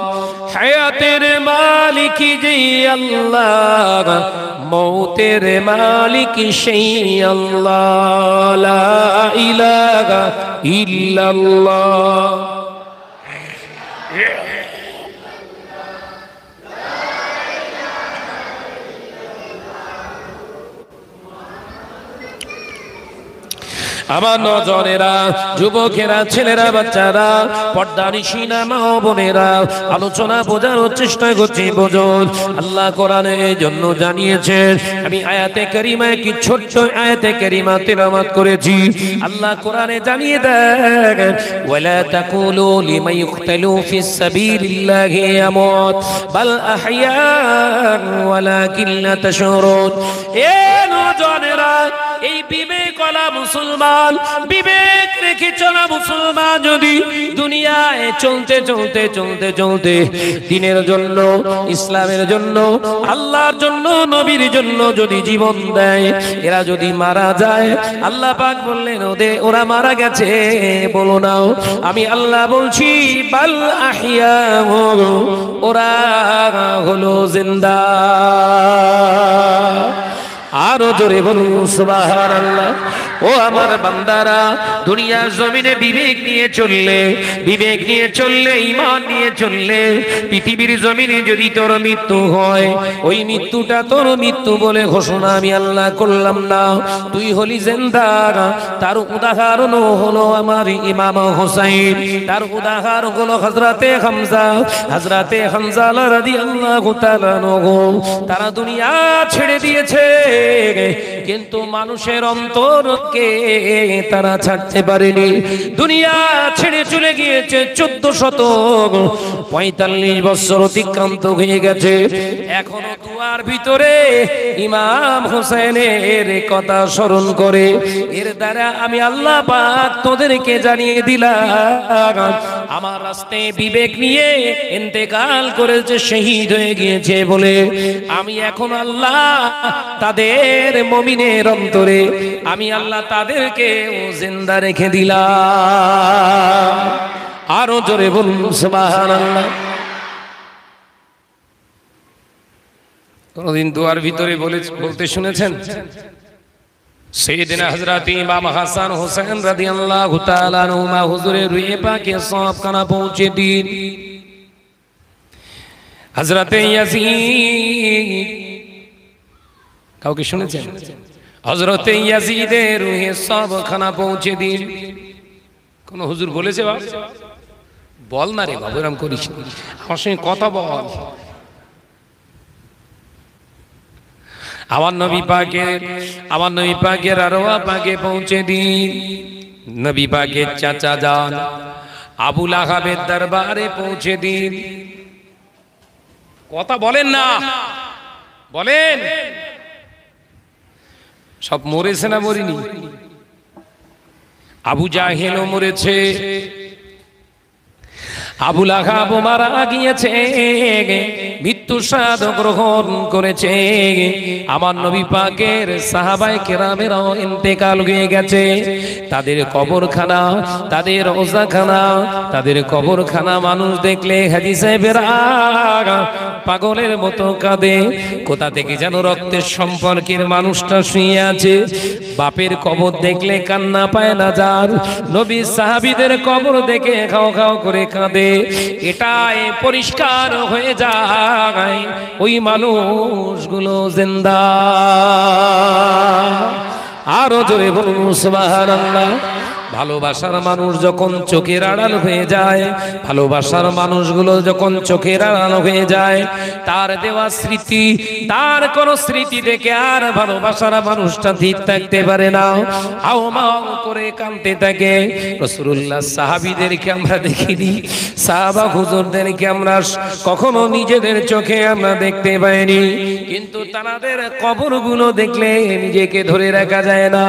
হায়াতের মালিক যে আল্লাহ, মৌতের মালিক সেই আল্লাহ, লা ইলাহা ইল্লাল্লাহ। আমার নজরেরা, যুবকেরা, ছেলেরা, বাচ্চারা, পর্দানিশিনা মা বোনেরা, আলোচনা বোঝার চেষ্টা করছি, বোঝুন। আল্লাহ কোরআনে এই জন্য জানিয়েছেন, আমি আয়াতে কারিমায় কি ছোট্ট আয়াতে কারিমা তেলাওয়াত করেছি। আল্লাহ কোরআনে জানিয়ে দেন, ওয়ালা তাকুলু লিমান ইউকতালু ফিস সাবিলিল্লাহি আমওয়াত বাল আহইয়া ওয়ালাকিন লা তাশউরুন। এ নজরেরা, এই বিবেকওয়ালা মুসলমান, বিবেক রেখে চলা মুসলমান যদি দুনিয়ায় চলতে চলতে চলতে চলতে দিনের জন্য, ইসলামের জন্য, আল্লাহর জন্য, নবীর জন্য যদি জীবন দেয়, এরা যদি মারা যায়, আল্লাহ পাক বললেন ওরা মারা গেছে, বলো নাও আমি আল্লাহ বলছি বাল আহিয়া, ওরা হলো জিন্দা। আরো জোরে বলুন সুবহানাল্লাহ। ও আমার বান্দারা, দুনিয়ার জমিনে বিবেক নিয়ে চললে, বিবেক নিয়ে চললে, ঈমান নিয়ে চললে, পৃথিবীর জমিনে যদি তোর মৃত্যু হয়, ওই মৃত্যুটা তোর মৃত্যু বলে ঘোষণা আমি আল্লাহ করলাম না, তুই হলি জিন্দা। তার উদাহরণ হলো আমার ইমাম হোসেন, তার উদাহরণ হলো হযরতে হামজা। হযরতে হামজা রাদিয়াল্লাহু তাআলা আনহু, তারা দুনিয়া ছেড়ে দিয়েছে, কিন্তু মানুষের অন্তরকে তারা ছাড়তে পারেনি। দুনিয়া ছেড়ে চলে গিয়েছে, 1445 বছর অতিক্রান্ত হয়ে গেছে। এখনো দুয়ার ভিতরে ইমাম হোসেনের কথা স্মরণ করে। এর দ্বারা আমি আল্লাহ পাক তোদেরকে জানিয়ে দিলাম, আমার রাস্তায় বিবেক নিয়ে ইন্তেকাল করেছে, শহীদ হয়ে গিয়েছে বলে আমি এখন আল্লাহ তাদের মুমিনের অন্তরে আমি আল্লাহ তাদেরকে জিন্দা রেখে দিলাম। আরো জোরে বলুন সুবহানাল্লাহ। কোনদিন দুয়ার ভিতরে বলতে শুনেছেন? सैयदना हजरत इमाम हसन हुसैन রাদিয়াল্লাহু তাআলা আনহুমা হুজুরের রুহে পাকে সবখানা পৌঁছে দিন। হযরতে ইয়াজিদ, কাউকে শুনেছেন? হযরতে ইয়াজিদের রুহে সবখানা পৌঁছে দিন। কোন হুজুর বলেছে? বাবা বল না রে বাবা, এরকম করিস না, আমার সঙ্গে কথা বল। আমার নবী পাকের আরওয়া পাকে পৌঁছে দিন। নবী পাকের চাচা যান আবু লাহাবের দরবারে পৌঁছে দিন। কথা বলেন না, বলেন। সব মরেছে না মরিনি? আবু জাহেলও মরেছে, আবু লাহাব মারা গিয়েছে, মৃত্যু স্বাদ গ্রহণ করেছে। আমার নবী পাকের সাহাবায়ে কেরামেরও ইন্তেকাল হয়ে গেছে। তাদের কবরখানা, তাদের ওজাখানা, তাদের কবরখানা মানুষ দেখলে হাজী সাহেবেরা পাগলের মতো কাঁদে। কোথা থেকে যেন রক্তের সম্পর্কের মানুষটা শুয়ে আছে। বাপের কবর দেখলে কান্না পায় না যার, নবী সাহাবীদের কবর দেখে খাও খাও করে কাঁদে। এটাই পরিষ্কার হয়ে যায় ওই মানুষগুলো জিন্দা। আরো জোরে বলুন সুবহানাল্লাহ। ভালোবাসার মানুষ যখন চোখের আড়াল হয়ে যায়, ভালোবাসার মানুষগুলো যখন চোখের আড়াল হয়ে যায়, তার দেওয়া স্মৃতি, তার কোন স্মৃতি দেখে আর ভালোবাসার মানুষটা ধীর থাকতে পারে না, হাওমাও করে কাঁদতে থাকে। রাসূলুল্লাহ সাহাবীদেরকে আমরা দেখিনি, সাহাবা হুজুরদেরকে আমরা কখনো নিজেদের চোখে আমরা দেখতে পাইনি, কিন্তু তাদের কবরগুলো দেখলে নিজেকে ধরে রাখা যায় না।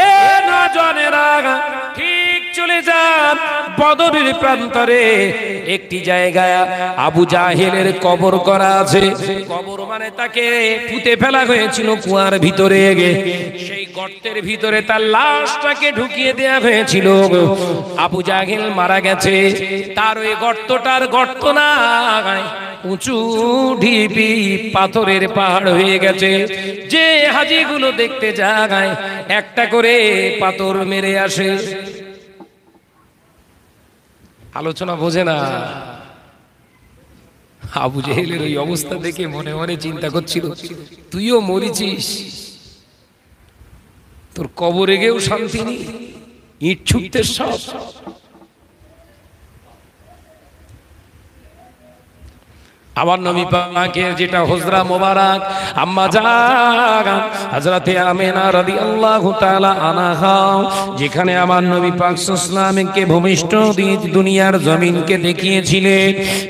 এ নজনেরা ঠিক চলে যান বদরের প্রান্তরে একটি জায়গায় আবু জাহেলের কবর করা আছে। কবর মানে তাকে পুঁতে ফেলা হয়েছিল কুয়ার ভিতরে, সেই গর্তের ভিতরে তার লাশটাকে ঢুকিয়ে দেয়া হয়েছিল। আবু জাহেল মারা গেছে, তার ওই গর্তটার গর্ত না, উঁচু ঢিপি পাথরের পাহাড় হয়ে গেছে। যে হাজিগুলো দেখতে যায় একটা করে পাথর মেরে আসে। আলোচনা বোঝে না। আবু জেহেলের ওই অবস্থা দেখে মনে মনে চিন্তা করছিল, তুইও মরিছিস, তোর কবরে গেও শান্তি নেই, ইট ছুটতে সব। আমার নবী পাকের যেটা হুজরা মোবারক আম্মা জান হযরতে আমিনা রাদিয়াল্লাহু তাআলা আনহা, যেখানে আমার নবী পাক সাল্লাল্লাহু আলাইহি ওয়াসাল্লামকে ভূমিষ্ঠ দুনিয়ার জমিনকে দেখিয়েছিলেন,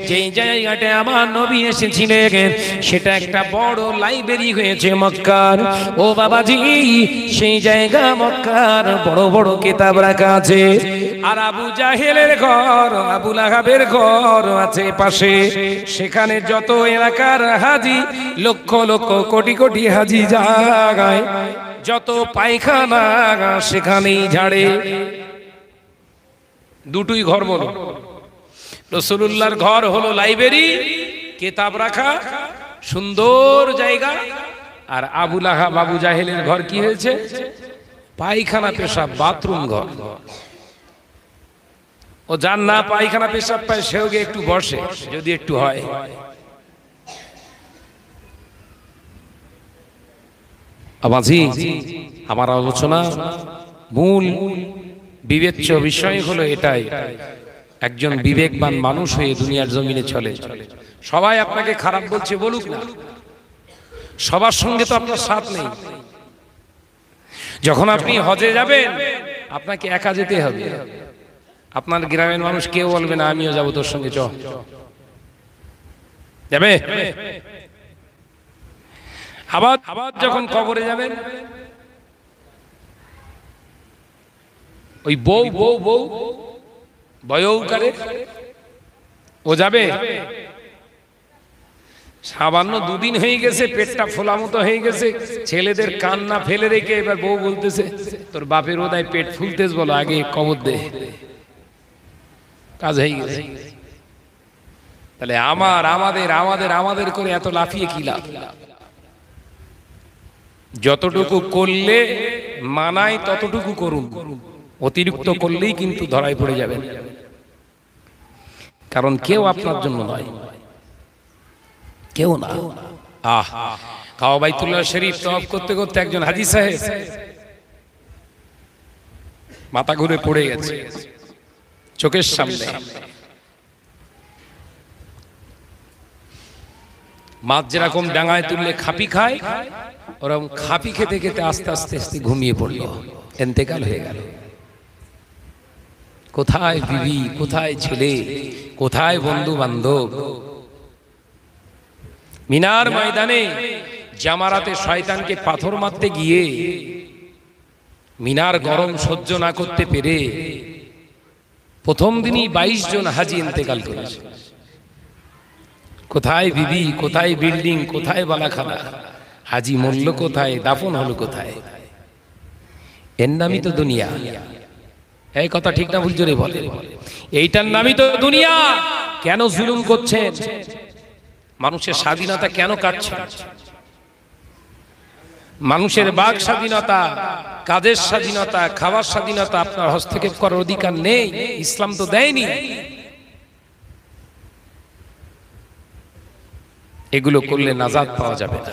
যেই জায়গাটা আমার নবী এসেছিলেন সেটা একটা বড় লাইব্রেরি হয়েছে মক্কার। ও বাবাজি, সেই জায়গা মক্কার বড় বড় কিতাব রাখা আছে। আর আবু জাহেলের ঘর, আবু লাহাবের ঘর আছে পাশে। সেখানে যত এলাকার হাজি, লক্ষ লক্ষ কোটি কোটি হাজি জায়গায় যত পায়খানা সেখানেই ঝাড়ে। দুটোই ঘর বলো। রাসূলুল্লাহর ঘর হলো লাইব্রেরি, কিতাব রাখা সুন্দর জায়গা। আর আবু লাহাব, আবু জাহেলের ঘর কি হয়েছে? পায়খানা পেশাব বাথরুম ঘর। ও যার না পায়খানা পেশাব পায় সেও গিয়ে একটু বসে, যদি একটু হয়। আবাজি, আমার আলোচনা মূল বিবেচ্য বিষয় হলো এটাই, একজন বিবেকবান মানুষ হয়ে দুনিয়ার জমিনে চলে। সবাই আপনাকে খারাপ বলছে, বলুক না, সবার সঙ্গে তো আপনার সাথ নেই। যখন আপনি হজে যাবেন আপনাকে একা যেতে হবে। আপনার গ্রামের মানুষ কেউ বলবে না আমিও যাবো তোর সঙ্গে, চ যাবে। আবার যখন কবরে যাবেন, ওই বউ বউ বউ বয়ৌকারে ও যাবে। সামান্য দুদিন হয়ে গেছে, পেটটা ফোলা মতো হয়ে গেছে, ছেলেদের কান্না ফেলে রেখে এবার বউ বলতেছে তোর বাপের ওদায় পেট ফুলতেস, বলো আগে কবর দে, কাজ হয়ে গেছে। তাহলে আমাদের আমাদের আমাদের করে এত লাফিয়ে কি লাভ? যতটুকু করলে মানায় ততটুকু করুন, অতিরিক্ত করলেই কিন্তু ধরায় পড়ে যাবেন। কারণ কেউ আপনার জন্য নয়, কেউ না। কাবা বাইতুল্লাহ শরীফ তওয়াফ করতে করতে একজন হাজী সাহেব মাথা ঘুরে পড়ে গেছে চোখের সামনে। মাছ যেরকম ডাঙায় তুললে খাপি খায়, ওরকম খাপি খেতে খেতে আস্তে আস্তে আস্তে ঘুমিয়ে পড়ল, ইন্তেকাল হয়ে গেল। কোথায় বিবি, কোথায় ছেলে, কোথায় বন্ধু বান্ধব? মিনার ময়দানে জামারাতে শয়তানকে পাথর মারতে গিয়ে মিনার গরম সহ্য না করতে পেরে প্রথম দিনই 22 জন হাজী ইন্তেকাল করেছে। কোথায় বিবি, কোথায় বিল্ডিং, কোথায় বালাখানা? হাজী মরল কোথায়, দাফন হলো কোথায়? এর নামই তো দুনিয়া। এই কথা ঠিক না ভুল জোরে বলে? এইটার নামই তো দুনিয়া। কেন জুলুম করছেন? মানুষের স্বাধীনতা কেন কাটছেন? মানুষের বাক স্বাধীনতা, কাজের স্বাধীনতা, খাওয়ার স্বাধীনতা আপনার হস্তক্ষেপ করার অধিকার নেই, ইসলাম তো দেয়নি। এগুলো করলে নাজাত পাওয়া যাবে না।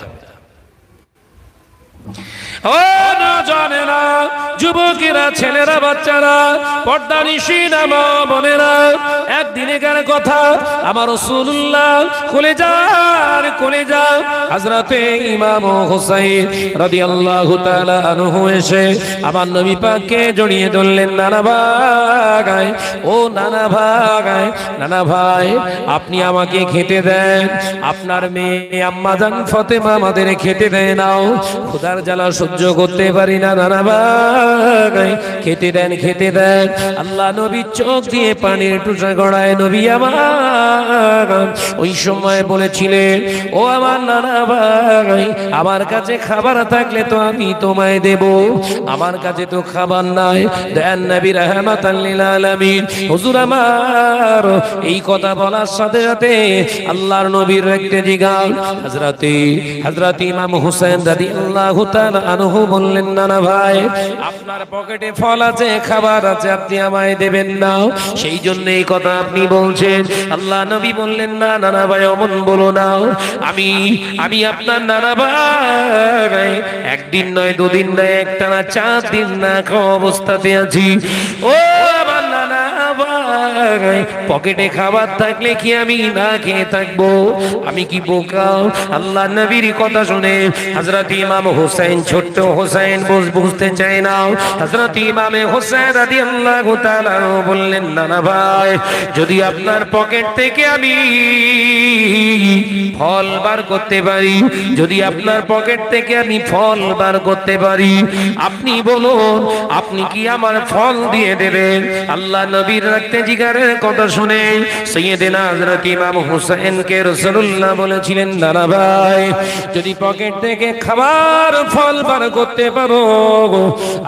ও নওজওয়ানেরা, যুবকেরা, ছেলেরা, বাচ্চারা, পর্দানিশীনা মা বোনেরা, একদিনের কথা আমার রাসূলুল্লাহ কলেজা হযরতে ইমাম হুসাইন রাদিয়াল্লাহু তাআলা আনহু এসে আমার নবী পাককে জড়িয়ে ধরলেন। নানা ভাই, ও নানা ভাই, নানা ভাই, আপনি আমাকে খেতে দেন, আপনার মেয়ে আম্মা জান ফাতেমা আমাদের খেতে দেয় নাও, খোদার জ্বালা সহ্য করতে পারি না নানা ভাই, খেতে দেন, খেতে দেন। আল্লাহ নবী চোখ দিয়ে পানির টুকরা গড়ায়। নবী আমার ওই সময় বলেছিলেন, ও আমার নানা ভাই, আমার কাছে খাবার থাকলে তো আমি তোমায় দেব, আমার কাছে তো খাবার নাই। দেন নবী রাহমাতাল লিল আলামিন। হুজুর আমার এই কথা বলার সাথে সাথে আল্লাহর নবীর একটি জিগাল হযরত ইমাম হুসাইন রাদিয়াল্লাহু তাআলা আনহু বললেন, নানা ভাই, আপনার পকেটে ফল আছে, খাবার আছে, আপনি আমায় দেবেন না, সেই জন্য এই কথা আপনি বলছেন। আল্লাহ নবী বললেন, না নানা ভাই, অমন বলো না, আমি আপনার নানা ভাই, একদিন নয়, দুদিন নয়, একটানা 4 দিন না খাওয়া অবস্থাতে আছি। ও আমার নানা ভাই, পকেটে খাবার থাকলে কি আমি না খেয়ে থাকবো? আমি কি বোকা? আল্লাহ নবীর কথা শুনে হযরত ইমাম হুসাইন, ছোট্ট হুসাইন বুঝতে চায় না, হযরত ইমামে হুসাইন রাদিয়াল্লাহু তাআলা বললেন, নানা ভাই, যদি আপনার পকেট থেকে আমি ফল বার করতে পারি, যদি আপনার পকেট থেকে আমি ফল বার করতে পারি, আপনি বলুন, আপনি কি আমার ফল দিয়ে দেবেন? আল্লাহ নবীর রাখতে জিগারের কথা শুনে সাইয়েদেনা হযরত ইমাম হুসাইনকে রাসূলুল্লাহ বলেছিলেন, নানা ভাই, যদি পকেট থেকে খাবার ফল বার করতে পারো,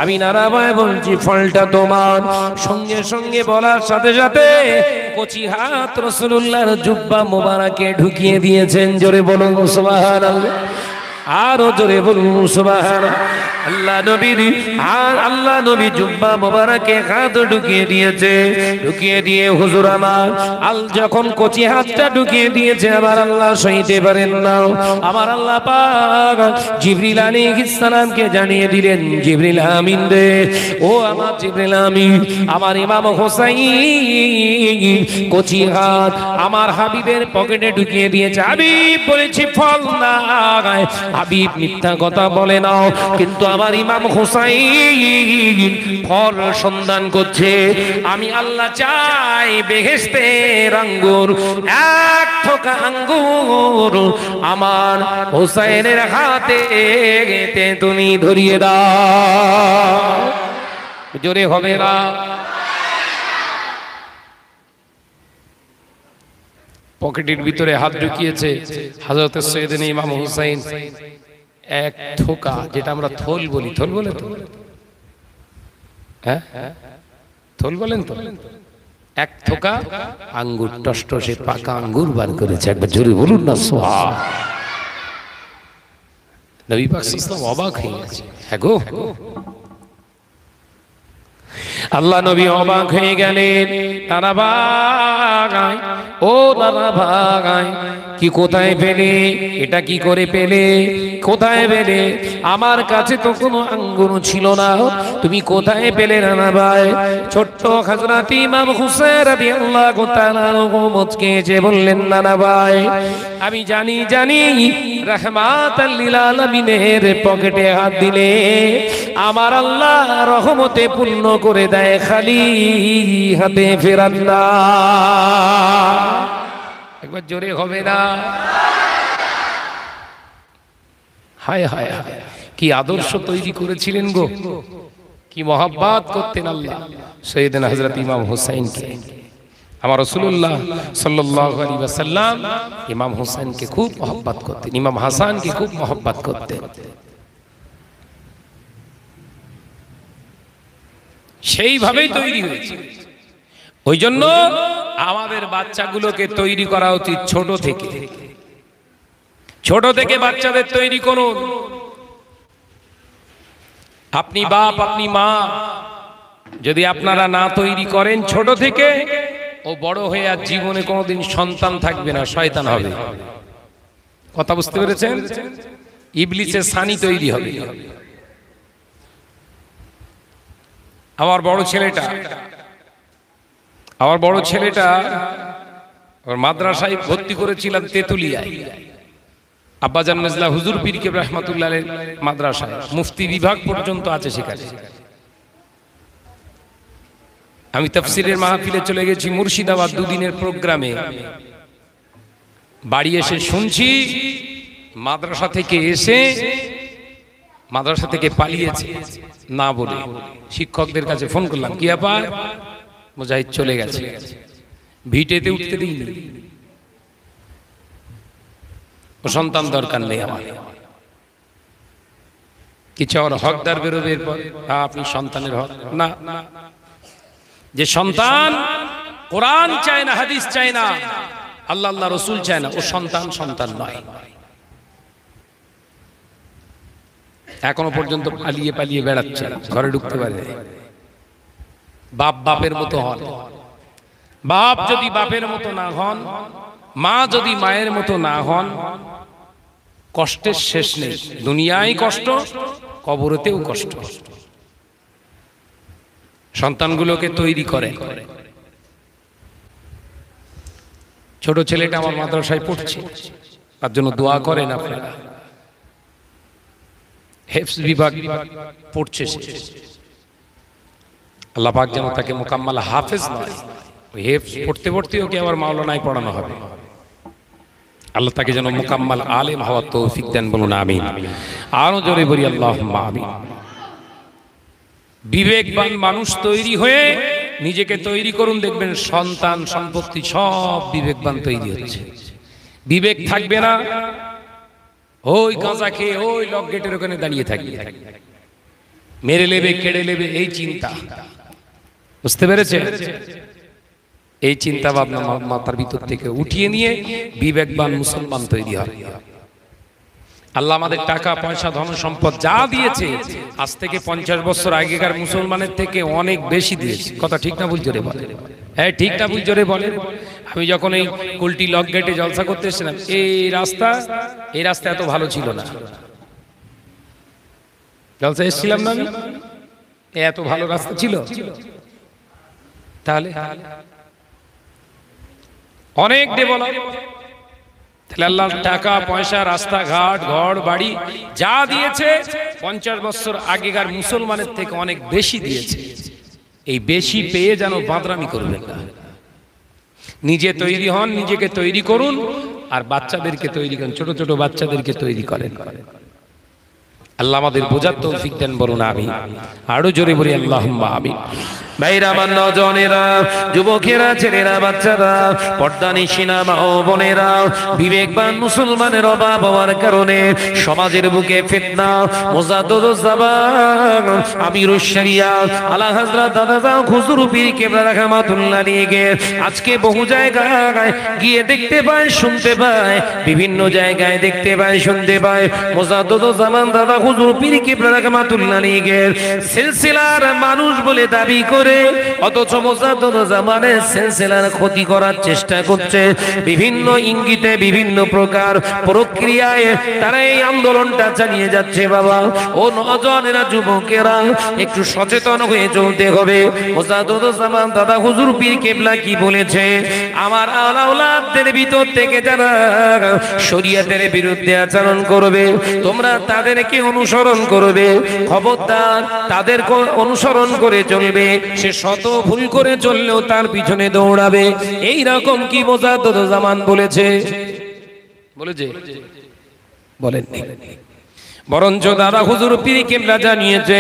আমি নানা ভাই বলছি ফলটা তোমার। সঙ্গে সঙ্গে বলার সাথে সাথে কচি হাত রাসূলুল্লাহর জুব্বা মোবারকে ঢুকিয়ে দিয়েছেন। জোরে বলুন সুবহানাল্লাহ, আরো জোরে বলুন সুবহানাল্লাহ। আল্লাহ নবী জুব্বা মোবারকে হাত ঢুকিয়ে দিয়েছে। ঢুকিয়ে দিয়ে হুজুর আমার যখন কচি হাতটা ঢুকিয়ে দিয়েছে, আমার আল্লাহ সইতে পারেন না। আমার আল্লাহ পাক জিবরিল আলাইহিস সালামকে জানিয়ে দিলেন, জিবরিল আমিন রে, ও আমার জিবরিল আমিন, আমার ইমাম হুসাইন কচি হাত আমার হাবিবের পকেটে ঢুকিয়ে দিয়েছে। হাবিব বলেছি ফল নাই, হাবিব মিথ্যা কথা বলে না, কিন্তু আমার ইমাম হুসাইন ফল সন্ধান করছে। আমি আল্লাহ চাই বেহেশতের আঙ্গুর, এক থোকা আঙ্গুর আমার হুসাইনের হাতে তুমি ধরিয়ে দাও। জোরে হবে না? পকেটের ভিতরে হাত ঢুকিয়েছে হযরত সৈয়দনা ইমাম হুসাইন। এক থোকা, যেটা আমরা থল বলি, থল বলে তো, হ্যাঁ থল বলেন তো, এক থোকা আঙ্গুর, টসটসে পাকা আঙ্গুর বার করেছে। একবার জোরে বলুন না সুবহান। নবী পাক সাল্লাল্লাহু আলাইহি ওয়াসাল্লাম অবাক হয়ে গেছে। হ্যাঁ গো, আল্লাহ নবী অবাক হয়ে গেলেন। তারা ভাই, ও দাদা ভাই, কি কোথায় পেলে? এটা কি করে পেলে? কোথায় পেলে? আমার কাছে তো কোনো আঙ্গুর ছিল না, তুমি কোথায় পেলে নানা ভাই? ছোট্ট হযরত ইমাম হুসাইন রাদিয়াল্লাহু তাআলা মুচকে যে বললেন, নানা ভাই আমি জানি রাহমাতাল লিল আলামিনের পকেটে হাত দিলে আমার আল্লাহ রহমতে পূর্ণ করে দেয়, খালি হাতে ফেরান না। একবার জোরে হবে না? হায় হায় হায়, কি আদর্শ তৈরি করেছিলেন গো, কি মহব্বত করতেন আল্লাহ সৈয়দনা হযরত ইমাম হুসাইনকে। আমার রাসূলুল্লাহ সাল্লাল্লাহু আলাইহি ওয়াসাল্লাম ইমাম হুসাইনকে খুব মহব্বত করতেন, ইমাম হাসানকে খুব মহব্বত করতেন। সেইভাবেই তৈরি হয়েছে। ওই জন্য আমাদের বাচ্চাগুলোকে তৈরি করা উচিত ছোট থেকে। ছোট থেকে বাচ্চাদের তৈরি করুন। আপনি বাপ, আপনি মা, যদি আপনারা না তৈরি করেন ছোট থেকে, ও বড় হয়ে আর জীবনে কোনোদিন সন্তান থাকবে না, শয়তান হবে। কথা বুঝতে পেরেছেন? ইবলিসের সানি তৈরি হবে। আমার বড় ছেলেটা ওর মাদ্রাসায় ভর্তি করেছিলাম তেতুলিয়ায়, আব্বাজান মেজলা হুজুর পীর কেবলা রাহমাতুল্লাহ আলাইহির মাদ্রাসায়, মুফতি বিভাগ পর্যন্ত আছে সেখানে। আমি তাফসীরের মাহফিলে চলে গেছি মুর্শিদাবাদ, দুদিনের প্রোগ্রামে। বাড়ি এসে শুনছি মাদ্রাসা থেকে পালিয়েছে না বলে। শিক্ষকদের কাছে ফোন করলাম, কি ব্যাপার? মুজাহিদ চলে গেছে, ভিটেতে উঠতে দিইনি। ও সন্তান দরকার নেই আমার, কিছু আমার হকদার বেরোবে এরপর। আপনি সন্তানের হক না, যে সন্তান কোরআন চায় না, হাদিস চায় না, আল্লাহ আল্লাহ রসুল চায় না, ও সন্তান নয়। এখনো পর্যন্ত পালিয়ে বেড়াচ্ছে, ঘরে ঢুকতে পারে। বাপের মতো হন। বাপ যদি বাপের মতো না হন, মা যদি মায়ের মতো না হন, কষ্টের শেষ নেই। দুনিয়ায় কষ্ট, কবরেতেও কষ্ট। সন্তানগুলোকে তৈরি করে। ছোট ছেলেটা আমার মাদ্রাসায় পড়ছে, তার জন্য দোয়া করেন আপনারা। হেফজ বিভাগ পড়ছে, আল্লাহ পাক যেন তাকে মুকাম্মাল হাফেজ নয়, ওই হেফজ পড়তে পড়তে ওকে আবার মাওলানায় পড়ানো হবে। আল্লাহ তাকে যেন মুকাম্মাল আলেম হওয়ার তৌফিক দেন, বলুন আমিন। আরো জোরে বলি আল্লাহুম্মা আমিন। বিবেকবান মানুষ তৈরি হয়ে নিজেকে তৈরি করুন, দেখবেন সন্তান সম্পত্তি সব বিবেকবান তৈরি হচ্ছে। বিবেক থাকবে না, ওই গাঁজা খেয়ে ওই লক গেটের ওখানে দাঁড়িয়ে থাকবে, মেরে নেবে, কেড়ে নেবে, এই চিন্তা। বুঝতে পেরেছে? এই চিন্তা ভাবনা মাথার ভিতর থেকে উঠিয়ে নিয়ে বিবেকবান মুসলমান তৈরি হয়। আল্লাহ আমাদের টাকা পয়সা ধন সম্পদ যা দিয়েছে, আজ থেকে 50 বছর আগেকার মুসলমানের থেকে অনেক বেশি দিয়েছে। কথা ঠিক না ভুল জোরে বলে? হ্যাঁ, ঠিক না ভুল জোরে বলে? আমি যখন এই কুলটি লক গেটে জলসা করতে এসেছিলাম, এই রাস্তা এত ভালো ছিল না। জলসা এসেছিলাম না, এত ভালো রাস্তা ছিল? তাহলে অনেক ডেভেলপ। তাহলে আল্লাহ টাকা পয়সা, রাস্তাঘাট, ঘর বাড়ি যা দিয়েছে 50 বছর আগেকার মুসলমানের থেকে অনেক বেশি দিয়েছে। এই বেশি পেয়ে যেন বাদরামি করবেন না। নিজে তৈরি হন, নিজেকে তৈরি করুন, আর বাচ্চাদেরকে তৈরি করেন, ছোট ছোট বাচ্চাদেরকে তৈরি করেন। আল্লাহ আমাদের বোঝার তৌফিক দেন, বলুন আমিন। আরো জোরে বলি আল্লাহুম্মা আমিন। ভাইরা আমার, নজনেরা, যুবকেরা, ছেলেরা, বাচ্চারা, পর্দানিশিনা মা ও বোনেরা, বিবেকবান মুসলমানের অভাব হওয়ার কারণে সমাজের বুকে ফিতনা, মুজাদ্দিদুজ জামান আমিরুশ শরিয়াত আলা হযরত দাদা হুজুর পীর কেবলা রাহমাতুল্লাহ আলাইহি আজকে বহু জায়গায় গিয়ে দেখতে পায়, শুনতে পায়, বিভিন্ন জায়গায় দেখতে পায়, শুনতে পায় মুজাদ্দিদুজ জামান দাদা হুজুর পীর কেবলা রাহমাতুল্লাহ আলাইহি সিলসিলার মানুষ বলে দাবি করে, অথচ মুজাদ্দিদুজ জামানের সিলসিলার ক্ষতি করার চেষ্টা করছে। বিভিন্ন ইঙ্গিতে, বিভিন্ন প্রকার প্রক্রিয়ায় তারা এই আন্দোলনটা চালিয়ে যাচ্ছে। বাবা ও নওজওয়ানেরা, যুবকেরা, একটু সচেতন হয়ে চলতে হবে। মুজাদ্দিদুজ জামান দাদা হুজুর পীর কেবলা কি বলেছে? আমার আওলাদদের ভিতর থেকে যারা শরীয়তের বিরুদ্ধে আচরণ করবে, তোমরা তাদেরকে অনুসরণ করবে। খবরদার, তাদেরকে অনুসরণ করে চলবে। সে শত ভুল করে চললেও তার পিছনে দৌড়াবে। এই রকম কি মুজাদ্দিদুজ জামান বলেছে? বলেননি। বরঞ্চ দাদা হুজুর পীর কেবলা জানিয়েছে,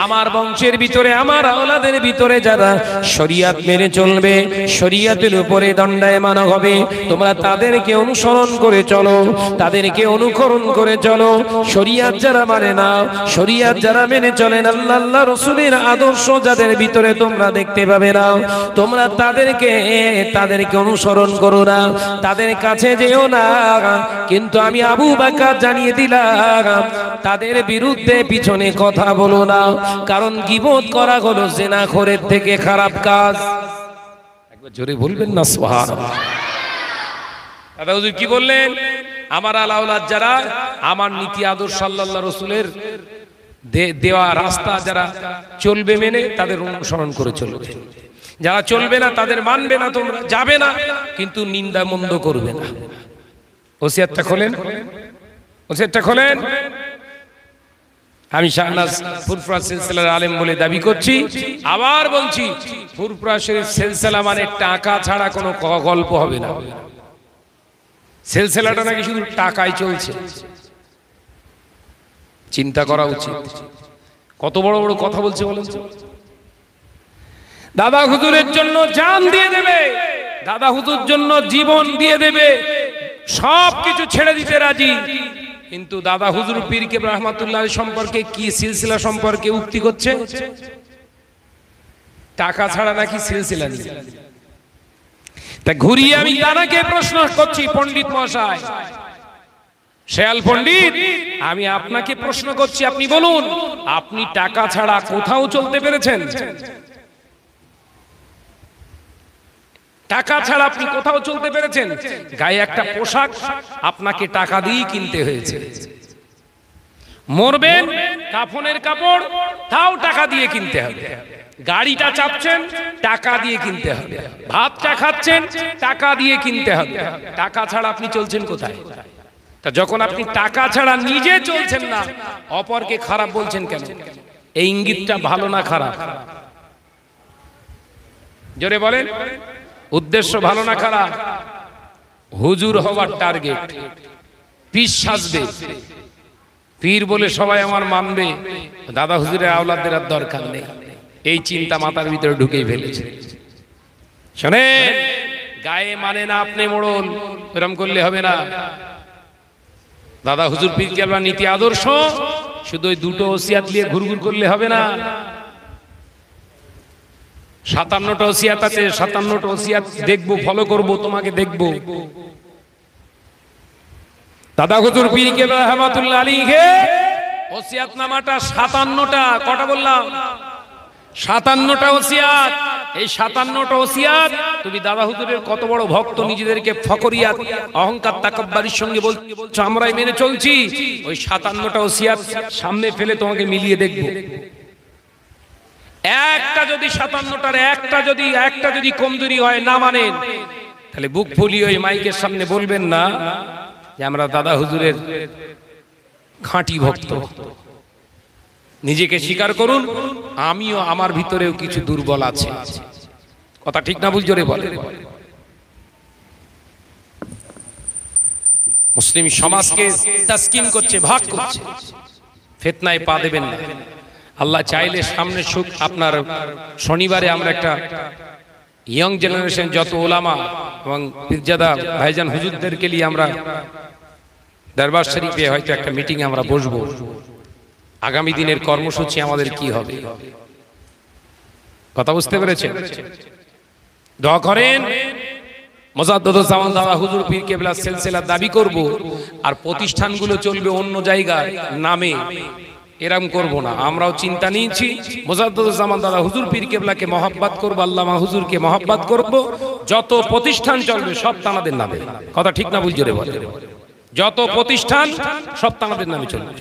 আমার বংশের ভিতরে, আমার আওলাদের ভিতরে যারা শরীয়ত মেনে চলবে, শরীয়তের উপরে দণ্ডায়মান হবে, তোমরা তাদেরকে অনুসরণ করে চলো, তাদেরকে অনুকরণ করে চলো। শরীয়ত যারা মানে না, শরীয়ত যারা মেনে চলেন, আল্লাহ রাসূলের আদর্শ যাদের ভিতরে তোমরা দেখতে পাবে না, তোমরা তাদেরকে অনুসরণ করো না, তাদের কাছে যেও না। কিন্তু আমি আবু বকর জানিয়ে দিলাম, তাদের বিরুদ্ধে পিছনে কথা বলো না, কারণ গীবত করা হলো জিনাখোরের থেকে খারাপ কাজ। একবার জোরে বলবেন না সুবহানাল্লাহ। দাদা হুজুর কি বললেন? আমার আওলাদ যারা আমার নীতি আদর্শ আল্লাহ রাসূলের দেওয়া রাস্তা যারা চলবে মেনে, তাদের অনুসরণ করে চলবে। যারা চলবে না, তাদের মানবে না, তোমরা যাবে না, কিন্তু নিন্দা মন্দ করবে না। ওসিয়তটা খোলেন, ওসিয়তটা খোলেন। আমি শাহনাজ ফুরফুরা সিলসিলার আলেম বলে দাবি করছি, আবার বলছি, ফুরফুরা শরীফ সিলসিলা মানে টাকা ছাড়া কোনো গল্প হবে না। সিলসিলাটা নাকি শুধু টাকায় চলছে। চিন্তা করা উচিত। কত বড় বড় কথা বলছে বলেন। দাদা হুজুরের জন্য জান দিয়ে দেবে, দাদা হুজুর জন্য জীবন দিয়ে দেবে, সবকিছু ছেড়ে দিতে রাজি। কিন্তু দাদা হুজুর পীর কেবলা রাহমাতুল্লাহ সম্পর্কে কি, সিলসিলা সম্পর্কে উক্তি করছে? টাকা ছাড়া নাকি সিলসিলা নেই। তা ঘুরিয়ে আমি তানাকে প্রশ্ন করছি, পণ্ডিত মহাশয়, শেয়াল পণ্ডিত, আমি আপনাকে প্রশ্ন করছি, আপনি বলুন, আপনি টাকা ছাড়া কোথাও চলতে পেরেছেন? টাকা ছাড়া আপনি কোথাও চলতে পেরেছেন? গায়ে একটা পোশাক আপনাকে টাকা দিয়ে কিনতে হয়েছে। মরবেন, কাফনের কাপড় তাও টাকা দিয়ে কিনতে হবে। গাড়িটা চাপছেন, টাকা দিয়ে কিনতে হবে। ভাতটা খাচ্ছেন, টাকা দিয়ে কিনতে হবে। টাকা ছাড়া আপনি চলছেন কোথায়? তা যখন আপনি টাকা ছাড়া নিজে চলছেন না, অপরকে খারাপ বলছেন কেন? এই ইঙ্গিতটা ভালো না খারাপ? জোরে বলেন। উদ্দেশ্য ভালো না খারাপ? হুজুর হওয়ার টার্গেট, পীর সাজবে, পীর বলে সবাই আমার মানবে, দাদা হুজুরের আওলাদদের আর দরকার নেই, এই চিন্তা মাথার ভিতরে ঢুকেই ফেলেছে। শোনেন, গায়ে মানে না আপনি মোড়ল, এরকম করলে হবে না। দাদা হুজুর পীর কেবলা নীতি আদর্শ শুধু ওই দুটো ওসিয়াত নিয়ে ঘুরঘুর করলে হবে না। 57টা ওসিয়াত আছে, 57টা ওসিয়াত দেখবো, ফলো করবো, তোমাকে দেখবো। দাদা হুজুর পীর কেবলা রাহমাতুল্লাহ আলাইহি ওসিয়াত নামাটা 57টা। কটা বললাম? 57টা ওসিয়াত। এই 57টা ওসিয়াত তুমি দাদা হুজুরের কত বড় ভক্ত, নিজেদেরকে ফকরিয়াত, অহংকার, তাকাব্বুরির সঙ্গে বলছো আমরাই মেনে চলছি। ওই 57টা ওসিয়াত সামনে ফেলে তোমাকে মিলিয়ে দেখবো। একটা যদি 57টার একটা যদি কমজোরি হয়, না মানেন, তাহলে বুক ফুলিয়ে ওই মাইকের সামনে বলবেন না যে আমরা দাদা হুজুরের খাঁটি ভক্ত। নিজেকে স্বীকার করুন, আমিও, আমার ভিতরেও কিছু দুর্বল আছে। কথা ঠিক না ভুল? জোরে বলেন। মুসলিম সমাজকে তাসকিন করছে, ভাগ করছে। ফিতনায় পা দেবেন না। আল্লাহ চাইলে সামনে আপনার শনিবারে আমরা একটা ইয়ং জেনারেশন যত ওলামা এবং পীরজাদা ভাইজান হুজুরদেরকে নিয়ে আমরা দরবার শরীফে হয়তো একটা মিটিং আমরা বসবো, আগামী দিনের কর্মসূচি আমাদের কি হবে। কথা বুঝতে পেরেছেন? দোয়া করেন মুজাদ্দিদুজ্জামান দাদা হুজুর পীর কেবলা সিলসিলা দাবি করব, আর প্রতিষ্ঠানগুলো চলবে অন্য জায়গায় নামে, এরকম করব না। আমরাও চিন্তা নিয়েছি মুজাদ্দিদুজ্জামান দাদা হুজুর পীর কেবলাকে মহব্বত করব, আল্লামা হুজুরকে মহব্বত করব। যত প্রতিষ্ঠান চলবে সব তানাদের নামে। কথা ঠিক না ভুল জোরে বলে? যত প্রতিষ্ঠান সব তানাদের নামে চলবে।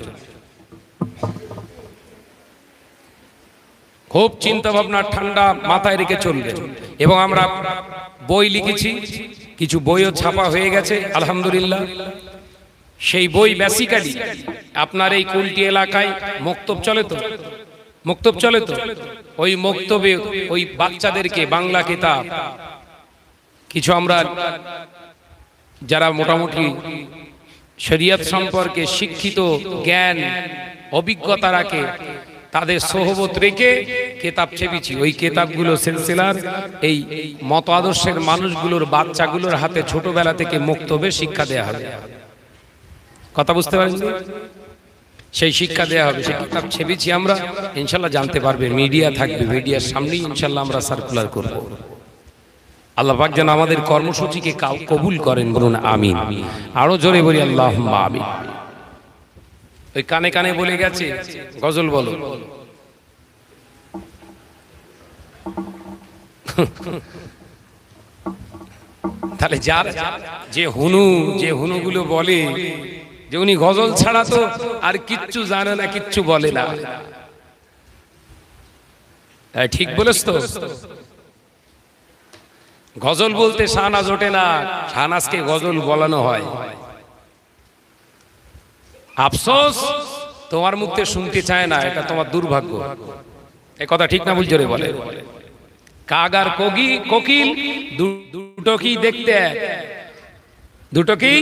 খুব চিন্তা ভাবনা ঠান্ডা মাথায় রেখে চলবে। এবং আমরা বই লিখেছি, কিছু বইও ছাপা হয়ে গেছে আলহামদুলিল্লাহ। সেই বই বেসিক্যালি আপনার এই কুলটি এলাকায় মক্তব চলে তো, মক্তব চলে তো, ওই মক্তবে ওই বাচ্চাদেরকে বাংলা কিতাব কিছু আমরা যারা মোটামুটি শরীয়ত সম্পর্কে শিক্ষিত, জ্ঞান অভিজ্ঞতা রাখে, তাদের সোহবত রেখে কিতাব ছেপেছি। ওই কিতাবগুলো সিলসিলার এই মত আদর্শের মানুষগুলোর বাচ্চাগুলোর হাতে ছোটবেলা থেকে মক্তবে শিক্ষা দেয়া হবে। কথা বুঝতে পারছেন? সেই শিক্ষা দেয়া হবে, সেই কিতাব ছেপেছি আমরা। ইনশাল্লাহ জানতে পারবে, মিডিয়া থাকবে, মিডিয়ার সামনেই ইনশাল্লাহ আমরা সার্কুলার করব। আল্লাহ পাক যেন আমাদের কর্মসূচিকে কবুল করেন, বলুন আমিন। আরো জোরে বলি আল্লাহুম্মা আমিন। ওই কানে কানে বলে গেছে গজল বলো, তাহলে যার যে হুনুগুলো বলে যে উনি গজল ছাড়া তো আর কিচ্ছু জানে না, কিচ্ছু বলে না, ঠিক বলেছ তো? গজল বলতে শাহনাজ ওঠে না, শাহনাজকে গজল বলানো হয়। আফসোস তোমার মুখে শুনতে চায় না, এটা তোমার দুর্ভাগ্য। এই কথা ঠিক না ভুল জোরে বলে? কাক আর কোকিল দুটো কি দেখতে এক, দুটো কি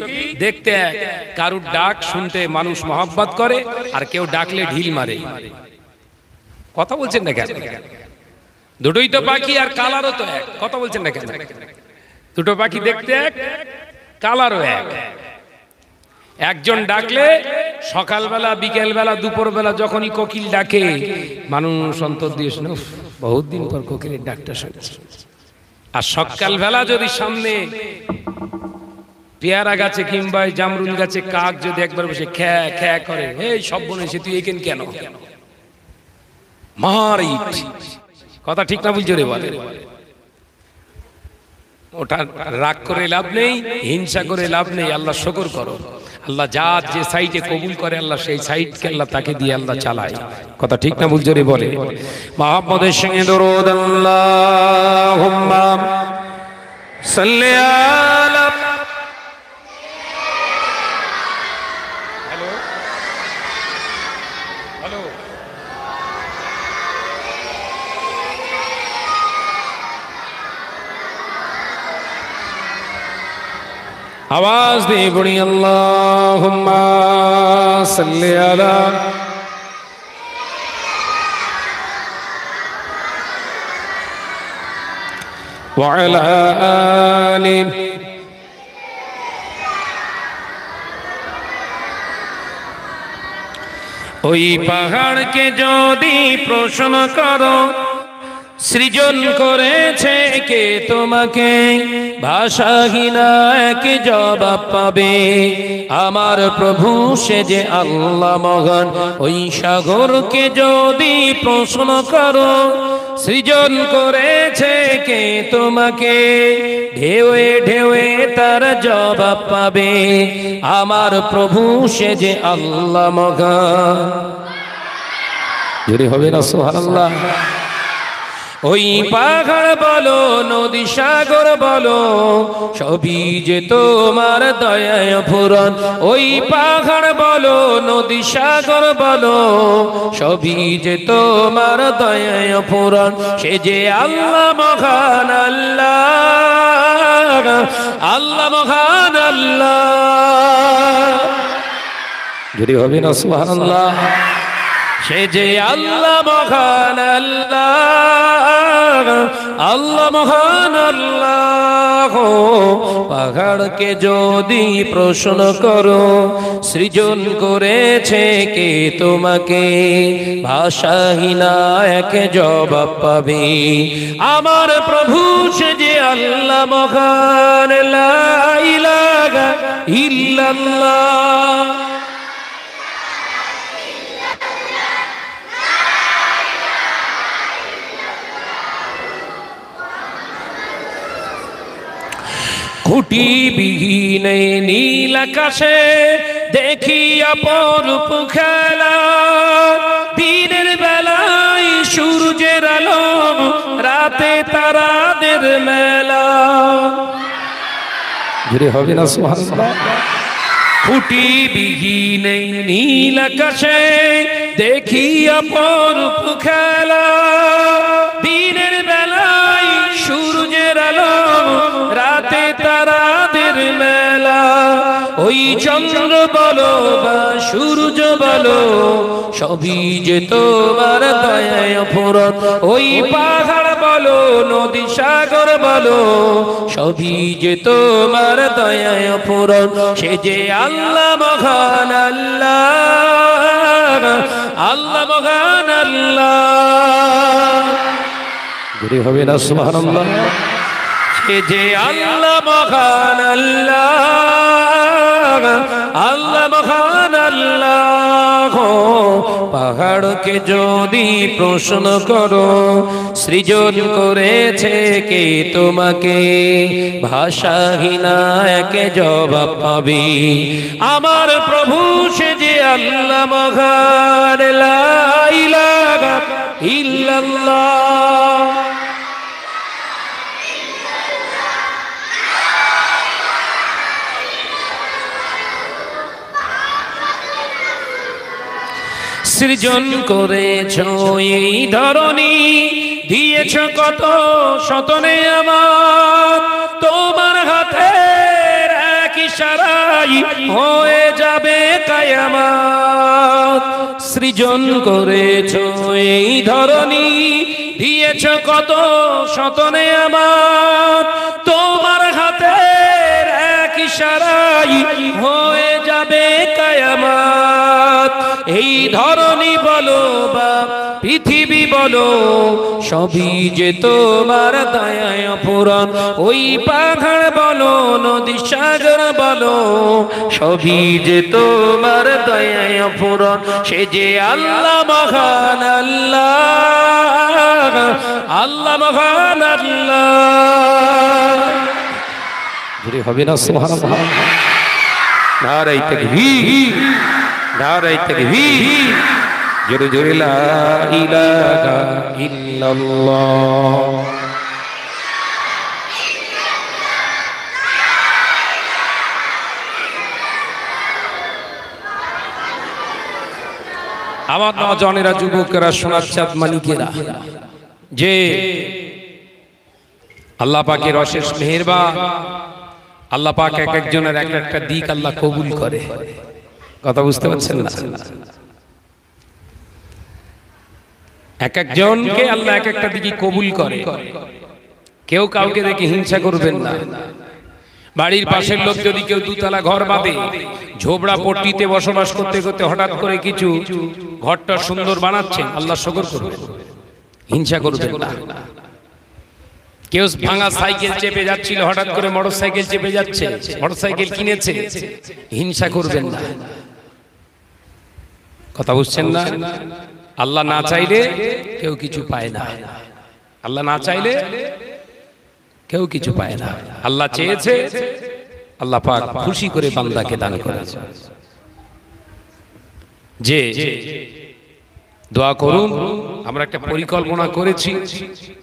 দেখতে এক। কারুর ডাক শুনতে মানুষ মহব্বত করে, আর কেউ ডাকলে ঢিল মারে। কথা বলছেন না কেন? দুটোই তো পাখি, আর কালারও তো এক। কথা বলছেন না কেন? দুটো পাখি দেখতে এক, কালারও এক। একজন ডাকলে সকালবেলা, বিকেলবেলা, দুপুরবেলা যখনই কোকিল ডাকে মানুষ অন্তর দিয়ে শুনে বহুত দিন পর কোকিলের ডাকটা শুনছে। আর সকালবেলা যদি সামনে পেয়ারা গাছে কিংবা জামরুল গাছে কাক যদি একবার বসে খ্যা খ্যা করে, এই সব বনেছে তুই এখানে কেন, মারিট। কথা ঠিক না বুঝছো রে বলে? ওটা রাগ করে লাভ নেই, হিংসা করে লাভ নেই। আল্লাহ শুকর করো, আল্লাহ যে সাইডে কবুল করে আল্লাহ সেই সাইডকে আল্লাহ তাকে দিয়ে আল্লাহ চালায়। কথা ঠিক না বুঝছো রে বলে? মুহাম্মাদের সঙ্গে দরুদ আল্লাহুম্মা সাল্লি আলা। হ্যালো হ্যালো, आवाज दे बड़ी अल्लाहुम्मा सल्ली अला व अला आलि। ওই পাহাড়কে যদি প্রশ্ন করো সৃজন করেছে কে তোমাকে, ভাষাহীন এক জবাব পাবে আমার প্রভু সে যে আল্লাহ মহান। ওই সাগরকে যদি প্রশ্ন করো সৃজন করেছে কে তোমাকে, ঢেউয়ে ঢেউয়ে তার জবাব পাবে আমার প্রভু সে যে আল্লাহ মহান। যদি হবে না সুবহানাল্লাহ। ওই পাহাড় বলো নদী সাগর বলো সবই যে তোমার দয়ায় পূরণ। ওই পাহাড় বলো নদী সাগর বলো সবই যে তোমার দয়ায় পূরণ। সে যে আল্লাহ মহান আল্লাহ, আল্লাহ মহান আল্লাহ। যদি হবে না সুবহানাল্লাহ। সে যে আল্লাহ মহান আল্লাহ, আল্লাহ মহান আল্লাহ। পাহাড়কে যদি প্রশ্ন করো সৃজন করেছে কে তোমাকে, ভাষাহীনা এক জবাব পাবে। আমার প্রভু সে যে আল্লাহ মহান, লা ইলাহা ইল্লাল্লাহ। খুঁটিবিহীন নীল আকাশে দেখি অপরূপ খেলা, দিনের বেলায় সূর্যের আলো, রাতে তারাদের মেলা। জুড়ে হবে না সুবহানাল্লাহ। খুঁটিবিহীন নীল আকাশে দেখি অপরূপ খেলা, দিনের বেলায় সূর্যের আলো, রাতে তারাদের মেলা। ওই চন্দ্র বলো বা সূর্য বলো, সবই যে তোমার দয়ায় অফুরত। ওই পাহাড় বলো নদী সাগর বলো, সবই যে তোমার দয়ায় অফুরত। সে যে আল্লাহ মহান আল্লাহ, আল্লাহ মহান আল্লাহ। গুরি হবে না সুবহানাল্লাহ। সে যে আল্লাহ মহান আল্লাহ, আল্লাহ মহান আল্লাহ। পাহাড়কে যদি প্রশ্ন করো সৃজন করেছে কে তোমাকে, ভাষাহীনা এক জবাব পাবে। আমার প্রভু সে যে আল্লাহ মহান, লা ইলাহা ইল্লাল্লাহ। সৃজন করেছ এই ধরনী, দিয়েছ কত সতনে আমার, তোমার হাতের এক ইশারায় হয়ে যাবে কিয়ামত। সৃজন করেছ এই ধরনী, দিয়েছ কত সতনে আমার, তোমার হাতের এক ইশারায় হয়ে যাবে কিয়ামত। এই ধরনী বলো বা পৃথিবী বলো, সবই যে তোমার দয়ায় অফুরত। ওই পাহাড় বলো নদী সাগর বলো, সবই যে তোমার দয়ায় অফুরত। সে যে আল্লাহ মহান আল্লাহ, আল্লাহ মহান আল্লাহ। জুড়ে হবে না সুবহানাল্লাহ। নারে তাকবীর, নারে তাকবীর, জোরে জোরে লা ইলাহা ইল্লাল্লাহ। আমার নওজওয়ানেরা, যুবকেরা, সোনার চাঁদ মানিকেরা, যে আল্লাহ পাকের অশেষ মেহেরবান। আল্লাহ পাক এক একজনের এক একটা দিক আল্লাহ কবুল করে। কথা বুঝতে পারছেন না? এক একজনকে আল্লাহ এক একটা দিকে কবুল করে। কেউ কাউকে দেখে হিংসা করবেন না। বাড়ির পাশের লোক যদি কেউ দুতলা ঘর বাঁধে, ঝোবড়া পট্টিতে বসবাস করতে করতে হঠাৎ করে কিছু ঘরটা সুন্দর বানাচ্ছেন, আল্লাহ শুকর করবেন, হিংসা করবেন না। কেউ ভাঙা সাইকেল চেপে যাচ্ছিল, হঠাৎ করে মোটর সাইকেল চেপে যাচ্ছে, মোটর সাইকেল কিনেছে, হিংসা করবেন না। কথা বুঝছেন না? আল্লাহ না চাইলে কেউ কিছু পায় না। আল্লাহ না চাইলে কেউ কিছু পায় না। আল্লাহ চেয়েছে, আল্লাহ পাক খুশি করে বান্দাকে দান করেছে। যে দোয়া করুন, আমরা একটা পরিকল্পনা করেছি,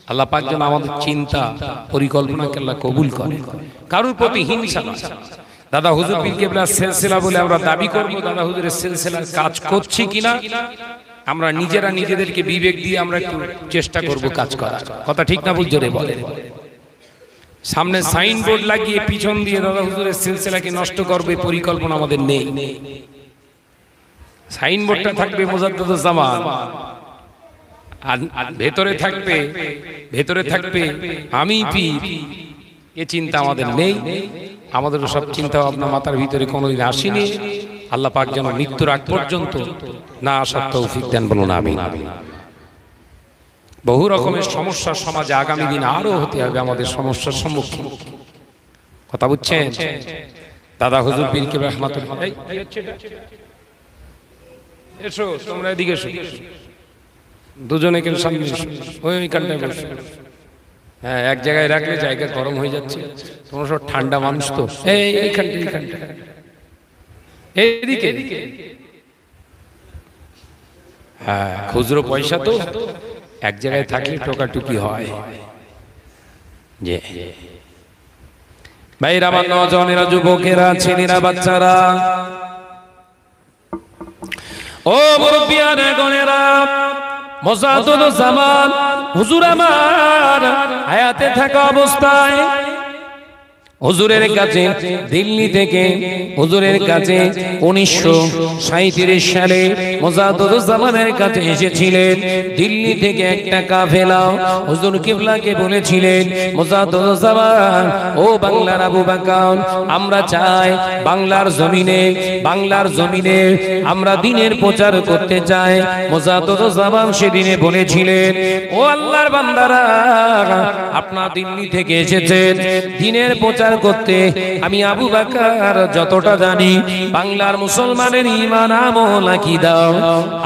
আল্লাহ পাক যেন আমাদের চিন্তা পরিকল্পনাকে আল্লাহ কবুল করে। কারোর প্রতি হিংসা না। দাদা হুজুর পীর কেবলার সিলসিলা বলে আমরা দাবি করব, দাদা হুজুরের সিলসিলার কাজ করছি কিনা আমরা নিজেরা নিজেদেরকে বিবেক দিয়ে আমরা একটু চেষ্টা করব কাজ করার। কথা ঠিক না ভুল জোরে বলেন? সামনে সাইনবোর্ড লাগিয়ে পিছন দিয়ে দাদা হুজুরের সিলসিলাকে নষ্ট করবে পরিকল্পনা আমাদের নেই। সাইনবোর্ডটা থাকবে মুজাদ্দিদুজ জামান, আর ভেতরে থাকবে আমি পীর। এ চিন্তা আমাদের নেই। আমাদের সব চিন্তা ভাবনা মাথার ভিতরে কোনোদিন আসেনি। আল্লাহ পাক যেন মৃত্যুর আগ পর্যন্ত না আসার তৌফিক দেন, বলুন আমিন। বহু রকমের সমস্যা সমাজে আগামী দিন আরো হতে হবে, আমাদের সমস্যার সম্মুখীন। কথা বুঝছেন? দাদা হুজুর পীর কেবলা রহমাতুল্লাহ, এসো তোমরা এদিকে এসো, দুজনে কেন সামনে এসো, ওইখানটায় বসো। হ্যাঁ, এক জায়গায় রাখলে জায়গা গরম হয়ে যাচ্ছে। তোমরা সব ঠান্ডা মানুষ তো, এইখানটা এইদিকে। হ্যাঁ, খুচরো পয়সা তো এক জায়গায় থাকলে টোকাটুকি হয়। যে ভাইরা, আমার নওজওয়ানেরা, যুবকেরা, ছেলেরা, বাচ্চারা, ও মুরব্বিয়ানে গণেরা, মুজাদ্দিদুজ জামান হুজুর আমার হায়াতে থাকা অবস্থায় হুজুরের কাছে দিল্লি থেকে হুজুরের কাছে 1937 সালে মুজাদ্দিদুজ জামানের কাছে এসেছিলেন। দিল্লি থেকে একটা কাফেলা হুজুর কিবলাকে বলেছিলেন, মুজাদ্দিদুজ জামান, ও বাংলার আবু বকর, আমরা চাই বাংলার জমিনে আমরা দ্বীনের প্রচার করতে চাই। মুজাদ্দিদুজ জামান সেদিনে বলেছিলেন, ও আল্লাহর বান্দারা, আপনারা দিল্লি থেকে এসেছেন দ্বীনের প্রচার করতে। আমি আবু বকর যতটা জানি, বাংলার মুসলমানের ঈমান আমল আকীদা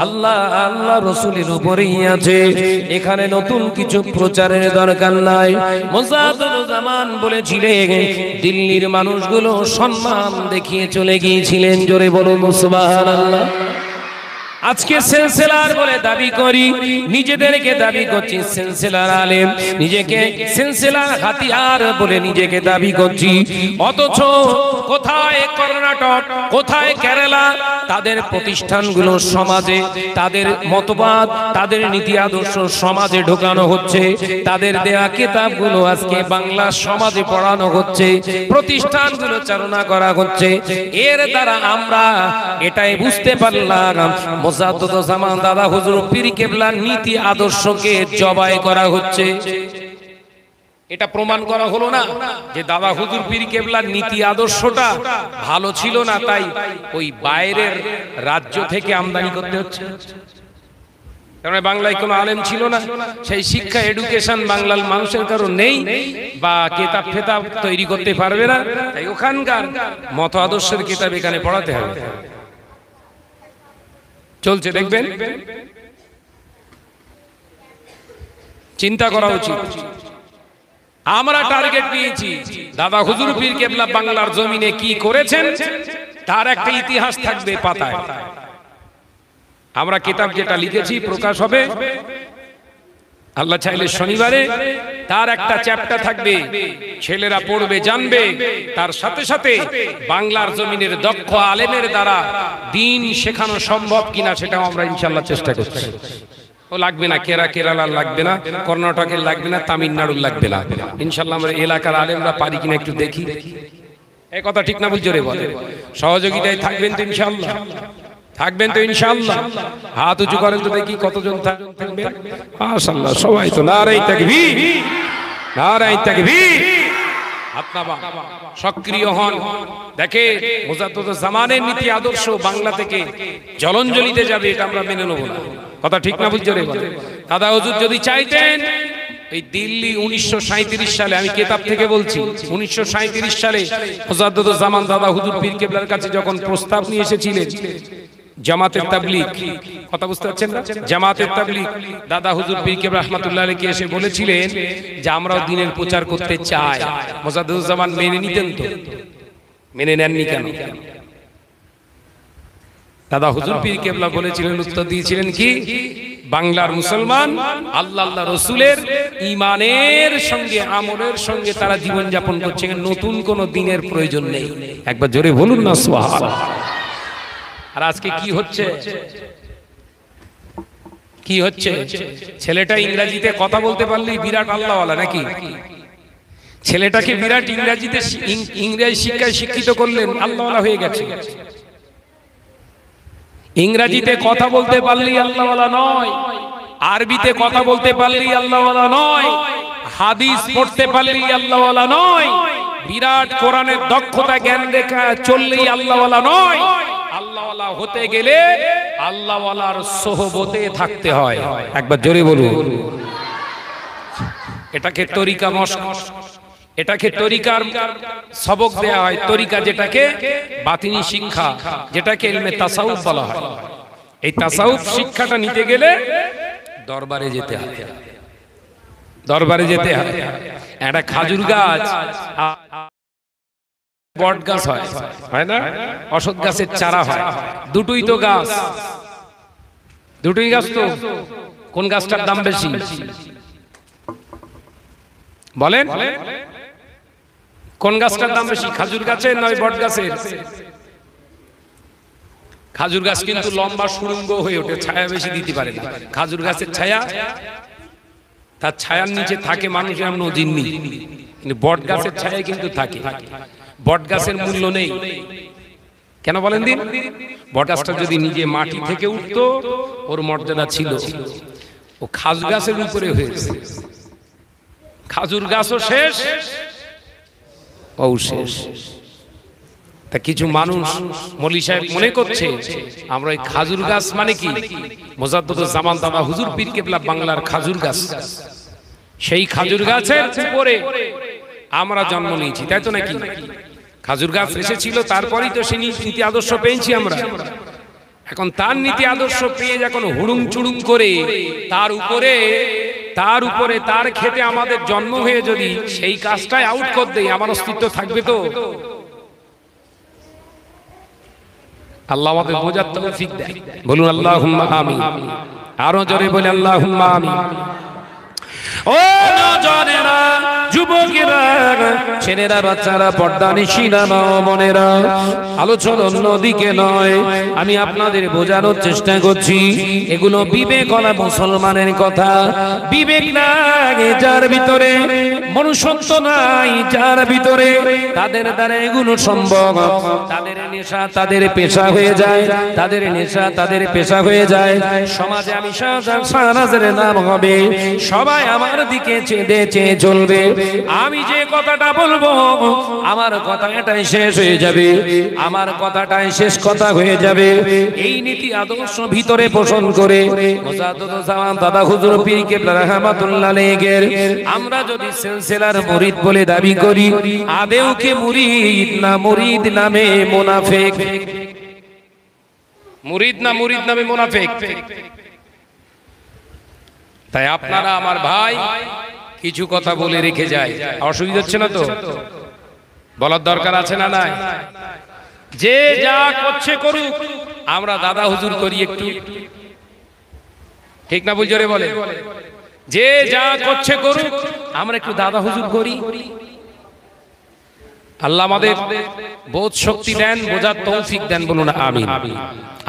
আল্লাহ রাসূলের উপরেই আছে। এখানে নতুন কিছু প্রচারের দরকার নাই। মুজাদ্দিদুজ জামান বলেছিলেন, দিল্লির মানুষগুলো সম্মান দেখিয়ে চলে গিয়েছিলেন। জোরে বলুন সুবহানাল্লাহ। আজকে সেন্সেলার বলে দাবি করি, নিজেদেরকে দাবি করছি সেন্সেলার আলেম, নিজেকে সেন্সেলার হাতিয়ার বলে নিজেকে দাবি করছি। অথচ কোথায় কর্ণাটক, কোথায় কেরালা, তাদের প্রতিষ্ঠানগুলো সমাজে, তাদের মতবাদ, তাদের নীতি আদর্শ সমাজে ঢোকানো হচ্ছে। তাদের দেয়া কিতাবগুলো আজকে বাংলা সমাজে পড়ানো হচ্ছে, প্রতিষ্ঠানগুলো চালনা করা হচ্ছে। এর দ্বারা আমরা এটাই বুঝতে পারলাম, মুজাদ্দিদুজ জামান দাদা হুজুর পীর কেবলার নীতি আদর্শকে জবাই করা হচ্ছে। এটা প্রমাণ করা হলো না যে দাদা হুজুর পীর কেবলার নীতি আদর্শটা ভালো ছিল না, তাই ওই বাইরের রাজ্য থেকে আমদানি করতে হচ্ছে। কারণ বাংলায় কোনো আলেম ছিল না, সেই শিক্ষা এডুকেশন বাংলার মানুষের কারো নেই, বা কিতাব ফেতাব তৈরি করতে পারবে না, তাই ওখানকার মত আদর্শের কিতাব এখানে পড়াতে হবে। চলছে, দেখবেন, চিন্তা করা উচিত। আমরা টার্গেট নিয়েছি দাদা হুজুর পীর কেবলা বাংলার জমিনে কি করেছেন তার একটা ইতিহাস থাকবে পাতায়। আমরা কিতাব যেটা লিখেছি প্রকাশ হবে আল্লাহ চাইলে শনিবারে, তার একটা চ্যাপ্টার থাকবে, ছেলেরা পড়বে, জানবে। তার সাথে সাথে বাংলার জমিনের দক্ষ আলেমের দ্বারা দ্বীন শেখানো সম্ভব কিনা সেটাও আমরা ইনশাআল্লাহ চেষ্টা করছি। ও লাগবে না, কেরালার লাগবে না, কর্ণাটকের লাগবে না, তামিলনাড়ুর লাগবে না, ইনশাআল্লাহ আমরা এলাকার আলেমরা পারি কিনা একটু দেখি। এই কথা ঠিক না? বুঝছো রে? বলে সহযোগিতায় থাকবেন তো ইনশাআল্লাহ? থাকবেন তো ইনশাআল্লাহ? হাত উঁচু করেন তো দেখি কতজন থাকবেন। মাশাআল্লাহ, সবাই তো। নারায়ে তাকবীর, নারায়ে তাকবীর। আপনারা সক্রিয় হন। দেখে মুজাদ্দিদুজ জামানের নীতি আদর্শ বাংলা থেকে জলঞ্জলিতে যাবে, এটা আমরা মেনে নেব না। কথা ঠিক না? বুঝছো রে? দাদা হুজুর যদি চাইতেন এই দিল্লি 1937 সালে, আমি কিতাব থেকে বলছি, 1937 সালে মুজাদ্দিদুজ জামান দাদা হুজুর পীর কেবলার কাছে যখন প্রস্তাব নিয়ে এসেছিলেন জামাতে তাবলীগ, কথা বুঝতে পারছেন না? জামাতে তাবলীগ দাদা হুজুর পীর কেবলা রহমাতুল্লাহ আলাইহি এসে বলেছিলেন যে আমরাও দ্বীনের প্রচার করতে চাই। মুজাদ্দিদুজ জামান মেনে নিতেন তো? মেনে নেননি কেন? দাদা হুজুর পীর কেবলা বলেছিলেন, উত্তর দিয়েছিলেন কি, বাংলার মুসলমান আল্লাহ রাসূলের ঈমানের সঙ্গে আমলের সঙ্গে তারা জীবন যাপন করছে, নতুন কোন দ্বীনের প্রয়োজন নেই। একবার জোরে বলুন না সুবহানাল্লাহ। আর আজকে কি হচ্ছে? কি হচ্ছে? ছেলেটা ইংরেজিতে কথা বলতে পারলেই বিরাট আল্লাহওয়ালা নাকি? ছেলেটাকে বিরাট ইংরেজিতে ইংরেজি শিক্ষায় শিক্ষিত করলেন, আল্লাহওয়ালা হয়ে গেছে। ইংরেজিতে কথা বলতে পারলেই আল্লাহওয়ালা নয়, আরবিতে কথা বলতে পারলেই আল্লাহওয়ালা নয়, হাদিস পড়তে পারলেই আল্লাহওয়ালা নয়, বিরাট কোরআনের দক্ষতা জ্ঞান রেখা চললেই আল্লাহওয়ালা নয়। আল্লাহওয়ালা হতে গেলে আল্লাহওয়ালার সোহবতে থাকতে হয়। একবার জোরে বলুন। এটাকে তরিকা মশক, এটাকে তরিকার সবক দেয়া হয়। তরিকা যেটাকে বাতিনি শিক্ষা, যেটাকে ইলমে তাসাউফ বলা হয়। এই তাসাউফ শিক্ষাটা নিতে গেলে দরবারে যেতে হয়, দরবারে যেতে হয়। একটা খাজুর গাছ, বট গাছ হয় না, অশ্বত্থ গাছের চারা হয়, দুটোই তো গাছ, দুটোই গাছ। তো কোন গাছটার দাম বেশি বলেন? কোন গাছটার দাম বেশি, খাজুর গাছের নয় বট গাছের? খাজুর গাছ কিন্তু লম্বা সুড়ঙ্গ হয়ে ওঠে, ছায়া বেশি দিতে পারে না। খাজুর গাছের ছায়া, তার ছায়ার নিচে থাকে মানুষ এমন জিন্নি, কিন্তু বট গাছের ছায়া কিন্তু থাকে। বট গাছের মূল্য নেই কেন বলেন দিন? বট গাছটা যদি নিজে মাটি থেকে উঠতো ওর মর্যাদা ছিল, ও খাজুর গাছের উপরে হয়েছে। খাজুর গাছও শেষ, ও শেষ। তা কিছু মানুষ মৌলী সাহেব মনে করছে আমরা এই খাজুর গাছ মানে কি মুজাদ্দুদুল জামান দাদা হুজুর পীর কেবলা বাংলার খাজুর গাছ, সেই খাজুর গাছের উপরে আমরা জন্ম নিয়েছি, তাই তো নাকি? খাজুর গাছ এসেছিল, তারপরেই তো সেই নীতি আদর্শ পেয়েছি আমরা। এখন তার নীতি আদর্শ পেয়ে যখন হুড়ুম চুড়ুম করে তার উপরে তার খেতে আমাদের জন্ম হয়ে যদি সেই কাজটাই আউট করে দেই, আমার অস্তিত্ব থাকবে তো? আল্লাহ আমাদের বোঝার তৌফিক দেয়। বলুন আল্লাহুম্মা আমিন। আরো জোরে বলে আল্লাহুম্মা আমিন। ও নওজওয়ানেরা, যুবকেরা, ছেলেরা, বাচ্চারা, পর্দানিশীরা, মা ও বোনেরা, আলোচনা অন্যদিকে নয়, আমি আপনাদের বোঝানোর চেষ্টা করছি। এগুলো বিবেকওয়ালা মুসলমানের কথা। বিবেক নাই যার ভিতরে, মনুষ্যত্ব নাই যার ভিতরে, তাদের দ্বারা এগুলো সম্ভব। তাদের নেশা তাদের পেশা হয়ে যায়, তাদের নেশা তাদের পেশা হয়ে যায়। সমাজে আমি শাহজাহানের নাম হবে, সবাই আমার দিকে চেয়ে চলবে। আমি যে কথাটা বলবো আমার কথা এটাই শেষ হয়ে যাবে, আমার কথাটাই শেষ কথা হয়ে যাবে। এই নীতি আদর্শ ভিতরে পোষণ করে মুজাদ্দুদুল জামান দাদা হুজুর পীর কেবলা রাহমাতুল্লাহ আলাইহির আমরা যদি সিলসিলার মুরিদ বলে দাবি করি, আদেও কি মুরিদ না মুরিদ নামে মুনাফিক? মুরিদ না মুরিদ নামে মুনাফিক? তাই আপনারা আমার ভাই কিছু কথা বলে রেখে যায়, অসুবিধা হচ্ছে না তো? বলার দরকার আছে না নাই? যে যা করছে করুক, আমরা দাদা হুজুর করি একটু, ঠিক না? বুঝরে বলে যে যা করছে করুক, আমরা একটু দাদা হুজুর করি। আল্লাহ আমাদের বোধ শক্তি দেন, বোঝার তৌফিক দেন। বলুন আমিন।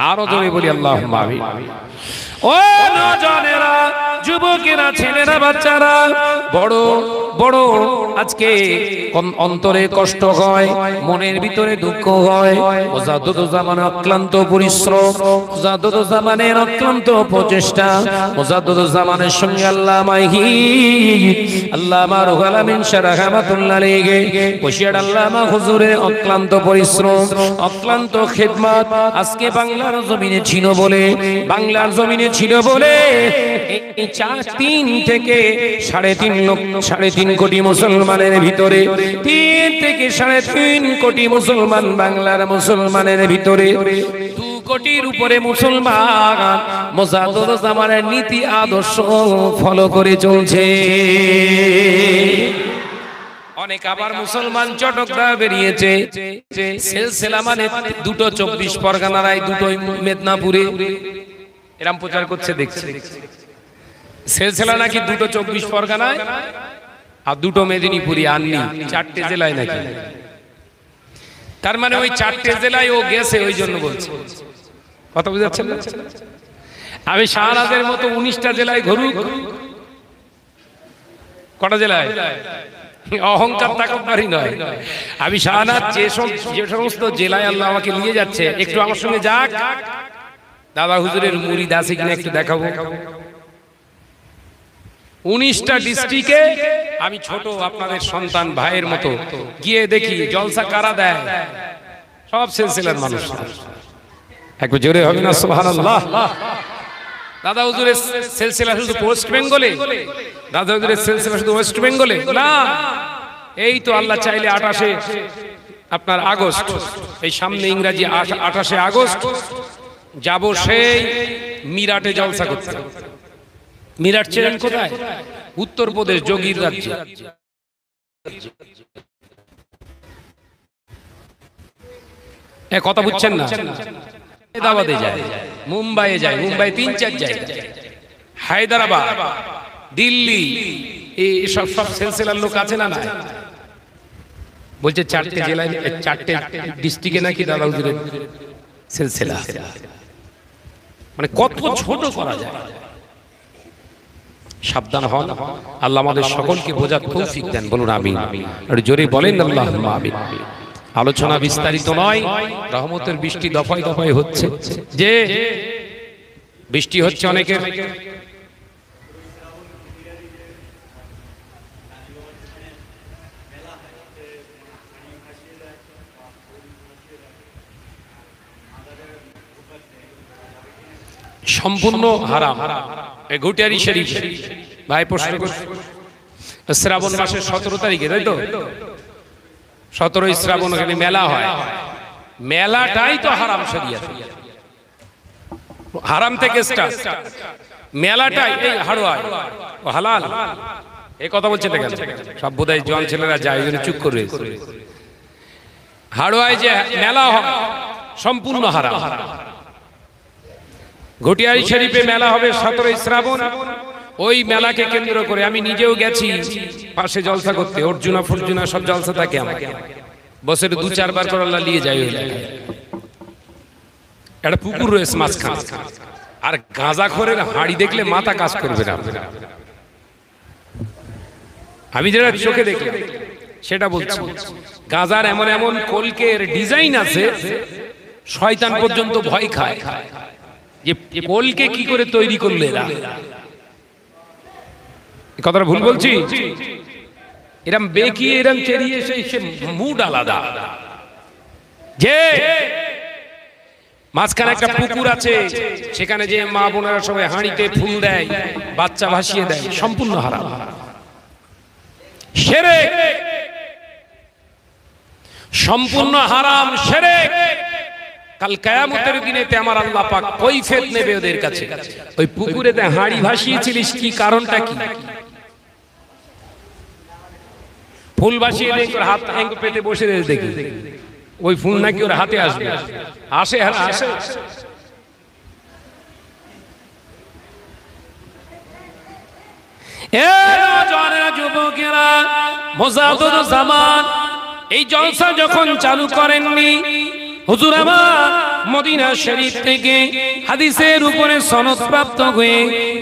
আরো জোরে বলি আল্লাহুম্মা আমিন। ও নওজওয়ানেরা, যুবকেরা, ছেলেরা, বাচ্চারা, বড় বড় আজকে অন্তরে কষ্ট হয়, মনের ভিতরে দুঃখ হয়। মুজাদ্দুদুল জামানের অক্লান্ত পরিশ্রম, মুজাদ্দুদুল জামানের অক্লান্ত প্রচেষ্টা, মুজাদ্দুদুল জামানের সঙ্গে আল্লামা রুহুল আমিন শাহ রাহমাতুল্লাহ আলাইহি বশির আল্লামা হুজুরের অক্লান্ত পরিশ্রম, অক্লান্ত খিদমত আজকে বাংলার জমিনে ছিল বলে, বাংলার জমিনে ছিল বলে এই 3 থেকে 3.5 কোটি মুসলমানের ভিতরে, 3 থেকে 3.5 কোটি মুসলমান, বাংলার মুসলমানের ভিতরে 2 কোটির উপরে মুসলমান মুজাদ্দুদুল জামানের নীতি আদর্শ ফলো করে চলছে। অনেক আবার মুসলমান চটকদার বেরিয়েছে, সিলসিলা মানে দুটো 24 পরগনায়, দুটো মেদিনীপুরে এরকম প্রচার করছে দেখছি। সিলসিলা নাকি দুটো 24 পরগনায় আর দুটো মেদিনীপুরে, আননি 4টে জেলায় নাকি। তার মানে ওই 4টে জেলায় ও গেছে, ওই জন্য বলছে। কথা বুঝাচ্ছেন না? আমি শাহরাজের মতো 19টা জেলায় ঘুরুক, কটা জেলায়? অহংকার তাকব্বুরি নয়। আমি শাহনাজ যে সমস্ত জেলায় আল্লাহ আমাকে নিয়ে যাচ্ছে, একটু আমার সঙ্গে যাক, দাদা হুজুরের মুরিদ আছে কিনা একটু দেখাবো। 19টা ডিস্ট্রিক্টে আমি ছোট আপনাদের সন্তান ভাইয়ের মতো গিয়ে দেখি জলসা কারা দেয়, সব সিলসিলার মানুষ। একটু জোরে হবে না সুবহানাল্লাহ। দাদা হুজুরের সিলসিলা শুধু ওয়েস্ট বেঙ্গলে, দাদা হুজুরের সিলসিলা শুধু ওয়েস্ট বেঙ্গলে না, এই তো আল্লাহ চাইলে 28 আপনার আগস্ট, এই সামনে ইংরেজি 28 আগস্ট যাব সেই মিরাটে জলসা করতে। মিরাট ছিলেন কোথায়? উত্তরপ্রদেশ, যোগীর রাজ্যে। কথা বুঝছেন না? হায়দ্রাবাদে যায়, মুম্বাইয়ে যায়, মুম্বাই 3-4 জায়গা, হায়দ্রাবাদ, দিল্লি, এই সব সিলসিলার লোক আছে না? না, বলছে 4টে জেলায় 4টে ডিস্ট্রিক্টে নাকি দাদা হুজুরের সিলসিলা। মানে কত ছোট করা যায়। সাবধান হন, আল্লাহ আমাদের সকলকে বোঝার তৌফিক দেন, বলুন আমিন। আর জোরে বলেন আল্লাহুম্মা আমিন। আলোচনা বিস্তারিত নয়, রহমতের বৃষ্টি দফায় দফায় হচ্ছে, যে বৃষ্টি হচ্ছে অনেকের সম্পূর্ণ হারাম। এই ঘুটিয়ারি শরীফ ভাই প্রশ্ন করছে, শ্রাবণ মাসের 17 তারিখে, তাই তো 17 শ্রাবণ ওখানে মেলা হয়, মেলাটাই তো হারাম শরিয়ত, হারাম থেকে স্টার্ট, মেলাটাই এই হাড়োয়ায় ও হালাল। এই কথা বলছে দেখেন, সব বোধহয় জওয়ান ছেলেরা যায়, ওই চুপ করে। হাড়োয়ায় যে মেলা হয় সম্পূর্ণ হারাম। ঘটিয়ারি শরীফে মেলা হবে 17 শ্রাবণ, ওই মেলাকে কেন্দ্র করে আমি নিজেও গেছি পাশে জলসা করতে। অর্জুনা ফর্জুনা সব জলসা থাকে আমার, বছরে 2-4 বার করে আল্লাহ নিয়ে যায়। ওই একটা পুকুর রয়েছে মাঝখানে, আর গাঁজাখোরের হাঁড়ি দেখলে মাথা কাজ করবে না। আমি যেটা চোখে দেখলাম সেটা বলছি, গাঁজার এমন এমন কলকের ডিজাইন আছে, শয়তান পর্যন্ত ভয় খায় যে কলকে কি করে তৈরি করলে এরা। কথাটা ভুল বলছি? এরম বেঁকিয়ে এরম চেরিয়ে সেই মুড আলাদা। যে মাঝখানে একটা পুকুর আছে, সেখানে যে মা বোনেরা সবাই হাঁড়িতে ফুল দেয়, বাচ্চা ভাসিয়ে দেয়, সম্পূর্ণ হারাম। শিরক সম্পূর্ণ হারাম, শিরক। কাল কিয়ামতের দিনেতে আমার আল্লাহ পাক কৈফিয়ত নেবে ওদের কাছে। ওই পুকুরেতে হাঁড়ি ভাসিয়েছিলিস, কি কারণটা কি? ফুল ভাসিয়ে দেখে হাত হ্যাঙ্গ পেতে বসে দেখি, ওই ফুল নাকি ওর হাতে আসবে। আসে আর আসে। এ নওজওয়ানেরা, যুবকেরা, মুজাদ্দিদ জামান এই জলসা যখন চালু করেননি, হুজুর আমার মদিনা শরীফ থেকে হাদিসের উপরে সনদ প্রাপ্ত হয়ে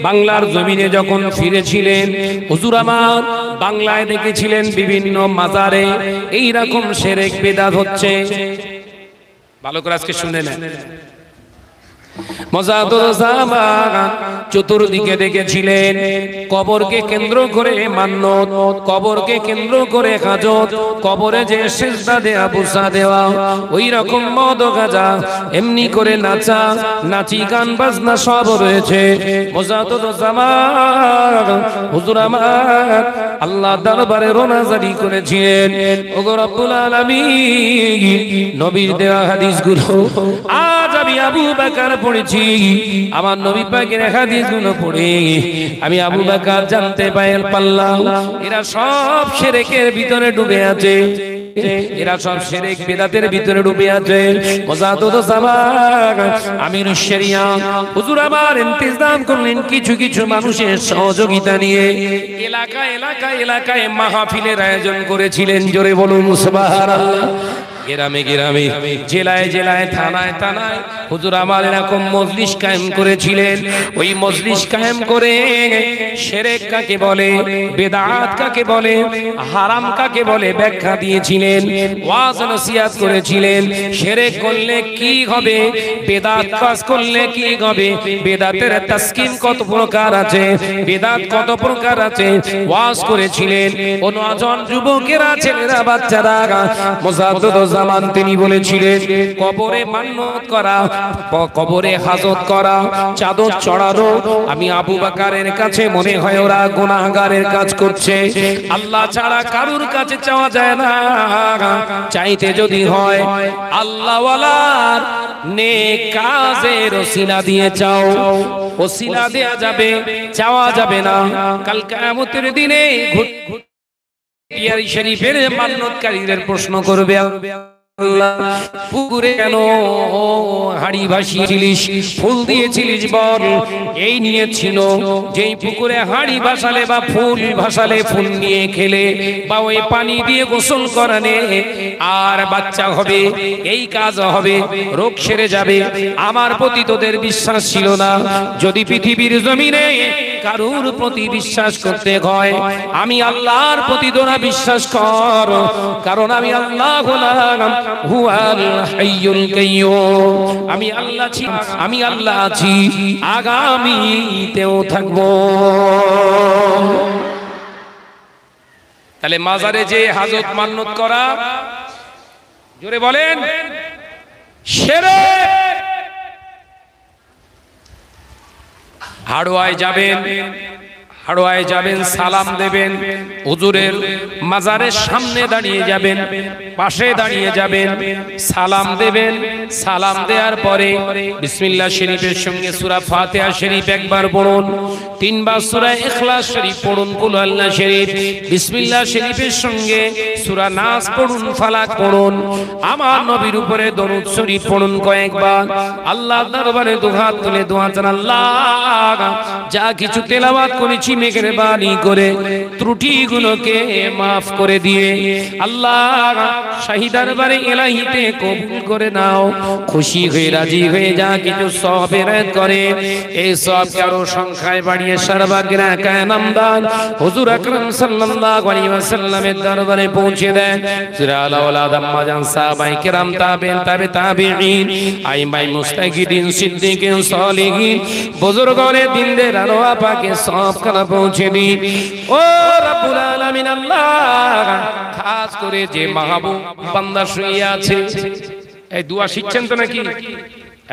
বাংলার জমিনে যখন ফিরেছিলেন, হুজুর আমার বাংলায় দেখেছিলেন বিভিন্ন মাজারে এই রকম শিরক বিদআত হচ্ছে। ভালো করে আজকে শুনে নেন। মুজাদ্দিদ জামান চতুর্দিকে দেখেছিলেন কবরকে কেন্দ্র করে মান্নত, কবরকে কেন্দ্র করে হাজত, কবরে যে সিজদা দেয়া, বুসা দেওয়া, ওই রকম মদ গাঁজা, এমনি করে নাচা নাচি, গান বাজনা সব রয়েছে। মুজাদ্দিদ জামান হুজুর আমার আল্লাহ দরবারে রোনাজারি করেছিলেন, ওগো রব্বুল আলামিন, নবীর দেওয়া হাদিসগুলো আজ আমি আবু বকর পড়েছি, আমার নবী পাকের হাদিসগুলো পড়ে আমি আবু বকর জানতে পারলাম এরা সব শিরকের ভিতরে ডুবে আছে, এরা সব শিরক বিদআতের ভিতরে ডুবে আছে। মুজাদ্দিদ জামান আমিরুশ শরিয়া হুজুর আমার ইন্তজাম করলেন কিছু কিছু মানুষের সহযোগিতা নিয়ে এলাকায় এলাকায় এলাকায় মাহফিলের আয়োজন করেছিলেন। জোরে বলুন সুবহানাল্লাহ। গ্রামে গ্রামে, জেলায় জেলায়, থানায় থানায় হুজুর আমার এরকম মজলিস কায়েম করেছিলেন। ওই মজলিস কায়েম করে শিরক কাকে বলে, বিদআত কাকে বলে, হারাম কাকে বলে ব্যাখ্যা দিয়েছিলেন, ওয়াজ নসিহত করেছিলেন। শিরক করলে কি হবে, বিদআত কাজ করলে কি হবে, বিদআতের তাসকিন কত প্রকার আছে, বিদআত কত প্রকার আছে, ওয়াজ করেছিলেন। ও নওজোয়ান যুবকেরা, ছেলেরা, বাচ্চারা, মুজাদ্দিদুজ জামান তিনি বলেছিলেন কবরে মান্নত করা, কবরে হাজত করা, চাদর চড়ানো, আমি আবু বকরের কাছে মনে হয় ওরা গুনাহগারের কাজ করছে। আল্লাহ ছাড়া কারুর কাছে চাওয়া যায় না। চাইতে যদি হয় আল্লাহ ওয়ালার নেক কাজের ওসিলা দিয়ে চাও, ওসিলা দেয়া যাবে, চাওয়া যাবে না। কাল কিয়ামতের দিনে পিয়ারি শরীফের মান্নতকারীদের প্রশ্ন করবে, আল্লাহ পুকুরে কেন হাড়ি ভাসিয়েছিলিস, ফুল দিয়েছিলিস বল। এই নিয়ে ছিল যেই পুকুরে হাড়ি ভাসালে বা ফুল ভাসালে, ফুল নিয়ে খেলে বা ওই পানি দিয়ে গোসল করানে আর বাচ্চা হবে, এই কাজ হবে, রোগ সেরে যাবে। আমার প্রতি তোদের বিশ্বাস ছিল না। যদি পৃথিবীর জমিনে কারুর প্রতি বিশ্বাস করতে হয়, আমি আল্লাহর প্রতি তোরা বিশ্বাস কর, কারণ আমি আল্লাহ গোলাম, হুয়াল হাইয়ুল কাইয়্যুম। আমি আল্লাহ আছি, আমি আল্লাহ আছি, আগামীতেও থাকবো। তাহলে মাজারে যে হাজত মান্নত করা, জোরে বলেন, শিরক। হাড়োয়ায় যাবেন, হাড়োয়ায় যাবেন, সালাম দেবেন, হুজুরের মাজারের সামনে দাঁড়িয়ে যাবেন, পাশে দাঁড়িয়ে যাবেন, সালাম দেবেন। সালাম দেওয়ার পরে বিসমিল্লাহ শরীফের সঙ্গে সূরা ফাতিহা শরীফ একবার পড়ুন, তিনবার সূরা ইখলাস শরীফ পড়ুন, কুল আল্লাহ শরীফ, বিসমিল্লাহ শরীফের সঙ্গে সূরা নাস পড়ুন, ফালাক পড়ুন, আমার নবীর উপরে দরুদ শরীফ পড়ুন কয়েকবার। আল্লাহর দরবারে দুহাত তুলে দোয়া চান, আল্লাহ যা কিছু তেলাওয়াত করেছি মেহেরবানি করে ত্রুটিগুলোকে মাফ করে দিয়ে আল্লাহ শাহী দরবারে ইলাহিতে কবুল করে নাও। খুশি হয়ে রাজি হয়ে যা কিছু সওয়াব এরাত করে, এই সওয়াব কারো সংখ্যায় বাড়িয়ে সর্বাগ্রে কায়নামদান হুজুর আকরাম সাল্লাল্লাহু আলাইহি ওয়াসাল্লামের দরবারে পৌঁছে দেন। সূরা আল-আওলাদ আম্মাজান সাহাবায়ে কেরাম, তাবেঈন, তাবে তাবেঈন, আইমায়ে মুস্তাহিদিন, সিদ্দিকিন, সালিহিন, বুজুর্গরে দিনদের আরওয়া পাকে সওয়াব খানা পৌঁছে দিন। ও রব্বুল আলামিন, আল্লাহ খাস করে যে মাহবুব বান্দা শুয়ে আছে, এই দোয়া শিখছেন তো নাকি?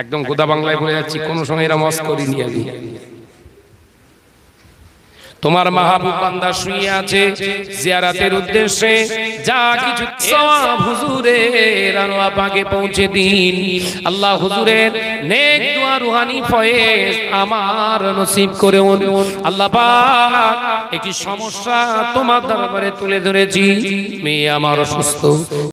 একদম গোদা বাংলায় বলে যাচ্ছি, কোন সময় এরা মস্ক করিনি আমি। তোমার মাহবুব বান্দা শুয়ে আছে, জিয়ারতের উদ্দেশ্যে যা কিছু সওয়াব হুজুরের আরওয়া পাকে পৌঁছে দিন। আল্লাহ হুজুরের নেক দোয়া, রুহানি ফয়েজ আমার নসিব করুন। আল্লাহ পাক একটি সমস্যা তোমার দরবারে তুলে ধরেছি, মেয়ে আমার অসুস্থ,